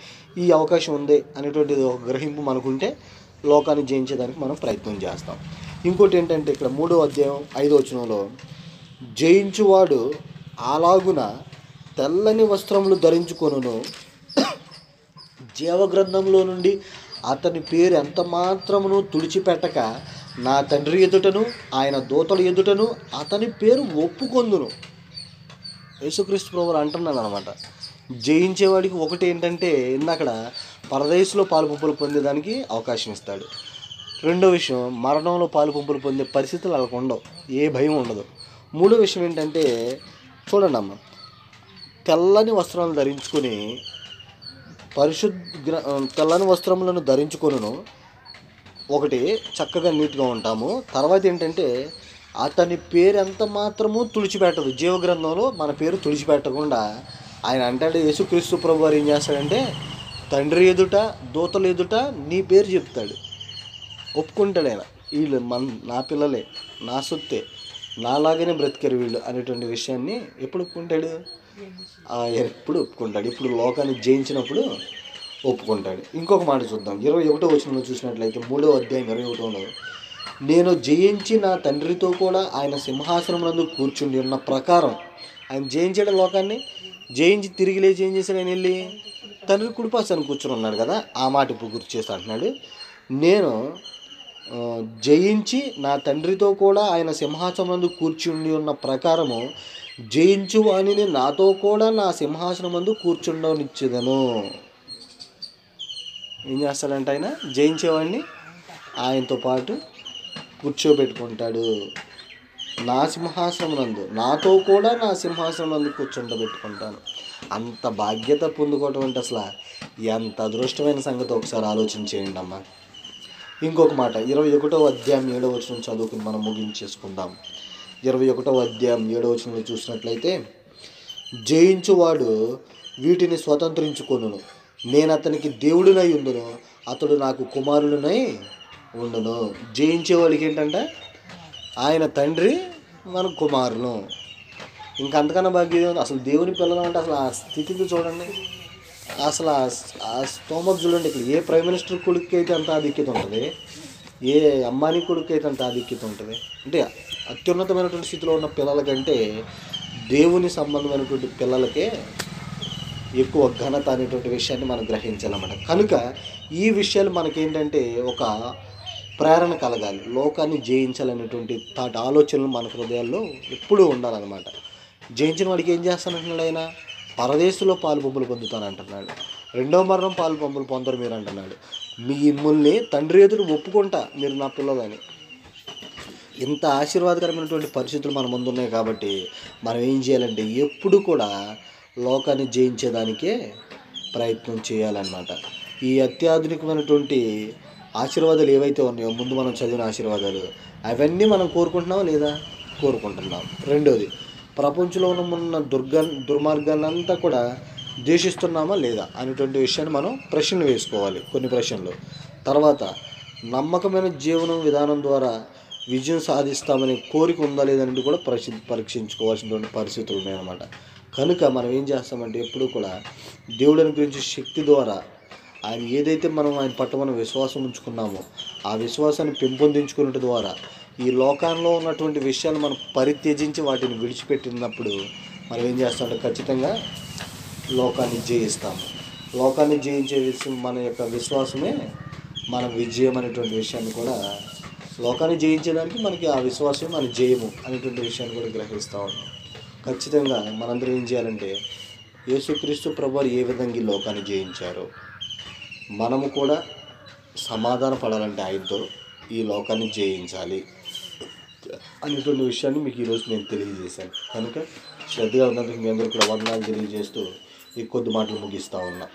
ఈ అవకాశం ఉంది అనేటువంటి ఒక గ్రహింపు మనకుంటే లోకాన్ని జయించేదానికి మనం ప్రయత్నం చేస్తాం. ఇంకోటి ఏంటంటే, ఇక్కడ 3వ అధ్యాయం 5వ వచనంలో, జయించువాడు అలాగున తెల్లని వస్త్రములు ధరించుకొనును, జీవగ్రంథంలో నుండి అతని పేరు ఎంత మాత్రమును తుడిచిపెట్టక నా తండ్రి ఎదుటను ఆయన దూతల ఎదుటను అతని పేరు ఒప్పుకొందును. యేసుక్రీస్తు ప్రభువు అంటున్నాను అనమాట. జయించేవాడికి ఒకటి ఏంటంటే, ఇందాకడ పరదేశంలో పాలుపంపులు పొందేదానికి అవకాశం ఇస్తాడు. రెండో విషయం, మరణంలో పాలుపంపులు పొందే పరిస్థితులు వాళ్ళకు ఉండవు, ఏ భయం ఉండదు. మూడో విషయం ఏంటంటే, చూడండి అమ్మ, తెల్లని వస్త్రాలను ధరించుకొని తెల్లని వస్త్రములను ధరించుకొనును. ఒకటి, చక్కగా నీట్గా ఉంటాము. తర్వాత ఏంటంటే, అతని పేరు ఎంత మాత్రము తుడిచిపెట్టదు. జీవగ్రంథంలో మన పేరు తుడిచిపెట్టకుండా ఆయన అంటాడు, యేసుక్రీస్తు ప్రభు వారు ఏం చేస్తాడంటే, తండ్రి ఎదుట దూతల ఎదుట నీ పేరు చెప్తాడు, ఒప్పుకుంటాడు ఆయన. వీళ్ళు నా పిల్లలే, నా సొత్తే, నాలాగానే బ్రతికారు వీళ్ళు అనేటువంటి విషయాన్ని ఎప్పుడు ఒప్పుకుంటాడు? ఎప్పుడు ఒప్పుకుంటాడు? ఇప్పుడు లోకాన్ని జయించినప్పుడు ఒప్పుకుంటాడు. ఇంకొక మాట చూద్దాం. 21వ వచనంలో చూసినట్లయితే 3వ అధ్యాయం 21లో, నేను జయించి నా తండ్రితో కూడా ఆయన సింహాసనం నందు కూర్చుండి ఉన్న ప్రకారం, ఆయన జయించాడు లోకాన్ని, జయించి తిరిగి లేచి ఏం చేశాడు? ఆయన వెళ్ళి తండ్రి కుడిపాసాన్ని కూర్చొని ఉన్నాడు కదా, ఆ మాట ఇప్పుడు గుర్తు చేస్తా అంటున్నాడు. నేను జయించి నా తండ్రితో కూడా ఆయన సింహాసనం నందు కూర్చుండి ఉన్న ప్రకారము జయించు వాణిని నాతో కూడా నా సింహాసనం నందు కూర్చుండనిచ్చేదను. ఏం చేస్తాడంటే, ఆయన జయించేవాడిని ఆయనతో పాటు కూర్చోబెట్టుకుంటాడు. నా సింహాసనం నందు, నాతో కూడా నా సింహాసనం నందు కూర్చుండబెట్టుకుంటాను. అంత బాధ్యత పొందుకోవటం అంటే అసలు ఎంత అదృష్టమైన సంగతి ఒకసారి ఆలోచన చేయండి అమ్మా. ఇంకొక మాట, 21వ అధ్యాయం 7వ వచనం చదువుకుని మనం ముగించేసుకుందాం. 21వ అధ్యాయం 7వ వచనంలో చూసినట్లయితే, జయించువాడు వీటిని స్వతంత్రించుకొనును, నేను అతనికి దేవుడినై ఉండును, అతడు నాకు కుమారుడినై ఉండును. జయించేవాడికి ఏంటంట? ఆయన తండ్రి మన కుమారును. ఇంకంతకన్నా భాగ్యం అసలు దేవుని పిల్లలు అంటే అసలు ఆ స్థితికి చూడండి, అసలు ఆ స్తోమత చూడండి. ఇక్కడ ఏ ప్రైమ్ మినిస్టర్ కొడుకు అయితే అంత ఆధిక్యత ఉంటుంది, ఏ అంబానీ కొడుకు అయితే అంత ఆధిక్యత ఉంటుంది. అంటే అత్యున్నతమైనటువంటి స్థితిలో ఉన్న పిల్లలకంటే దేవుని సంబంధమైనటువంటి పిల్లలకే ఎక్కువ ఘనత అనేటువంటి విషయాన్ని మనం గ్రహించాలన్నమాట. కనుక ఈ విషయాలు మనకేంటంటే ఒక ప్రేరణ కలగాలి, లోకాన్ని జయించాలనేటువంటి ఆలోచనలు మన హృదయాల్లో ఎప్పుడూ ఉండాలన్నమాట. జయించిన వాడికి ఏం చేస్తానంటున్నాడు ఆయన? పరదేశంలో పాలు పంపులు పొందుతానంటున్నాడు. రెండో మరణం పాలు పంపులు పొందరు మీరు అంటున్నాడు. మిమ్మల్ని తండ్రి ఎదురు ఒప్పుకుంటా మీరు నా పిల్లలని. ఇంత ఆశీర్వాదకరమైనటువంటి పరిస్థితులు మన ముందు ఉన్నాయి కాబట్టి మనం ఏం చేయాలంటే ఎప్పుడు కూడా లోకాన్ని జయించేదానికే ప్రయత్నం చేయాలన్నమాట. ఈ అత్యాధునికమైనటువంటి ఆశీర్వాదాలు ఏవైతే ఉన్నాయో, ముందు మనం చదివిన ఆశీర్వాదాలు, అవన్నీ మనం కోరుకుంటున్నామా లేదా? కోరుకుంటున్నాం. రెండోది, ప్రపంచంలో ఉన్న దుర్మార్గాలంతా కూడా ద్వేషిస్తున్నామా లేదా అనేటువంటి విషయాన్ని మనం ప్రశ్నలు వేసుకోవాలి, కొన్ని ప్రశ్నలు. తర్వాత నమ్మకమైన జీవన విధానం ద్వారా విజయం సాధిస్తామనే కోరిక ఉందా లేదనేది కూడా పరీక్షించుకోవాల్సినటువంటి పరిస్థితులు ఉన్నాయన్నమాట. కనుక మనం ఏం చేస్తామంటే ఎప్పుడూ కూడా దేవుడిని గురించి శక్తి ద్వారా ఆయన ఏదైతే ఆయన పట్ల మనం విశ్వాసం ఉంచుకున్నామో ఆ విశ్వాసాన్ని పెంపొందించుకునే ద్వారా ఈ లోకంలో ఉన్నటువంటి విషయాలు మనం పరిత్యజించి వాటిని విడిచిపెట్టినప్పుడు మనం ఏం చేస్తామంటే ఖచ్చితంగా లోకాన్ని జయిస్తాము. లోకాన్ని జయించే విషయం మన యొక్క విశ్వాసమే మన విజయం అనేటువంటి విషయాన్ని కూడా, లోకాన్ని జయించేదానికి మనకి ఆ విశ్వాసమే మన జయము అనేటువంటి విషయాన్ని కూడా గ్రహిస్తూ ఉన్నాం. ఖచ్చితంగా మనందరం ఏం చేయాలంటే యేసుక్రీస్తు ప్రభువారు ఏ విధంగా ఈ లోకాన్ని జయించారో మనము కూడా సమాధాన పడాలంటే ఆయనతో ఈ లోకాన్ని జయించాలి అనేటువంటి విషయాన్ని మీకు ఈరోజు నేను తెలియజేశాను. కనుక శ్రద్ధగా ఉన్నందుకు మీ అందరూ కూడా వందనాలు తెలియజేస్తూ ఈ కొద్ది మాటలు ముగిస్తూ ఉన్నా.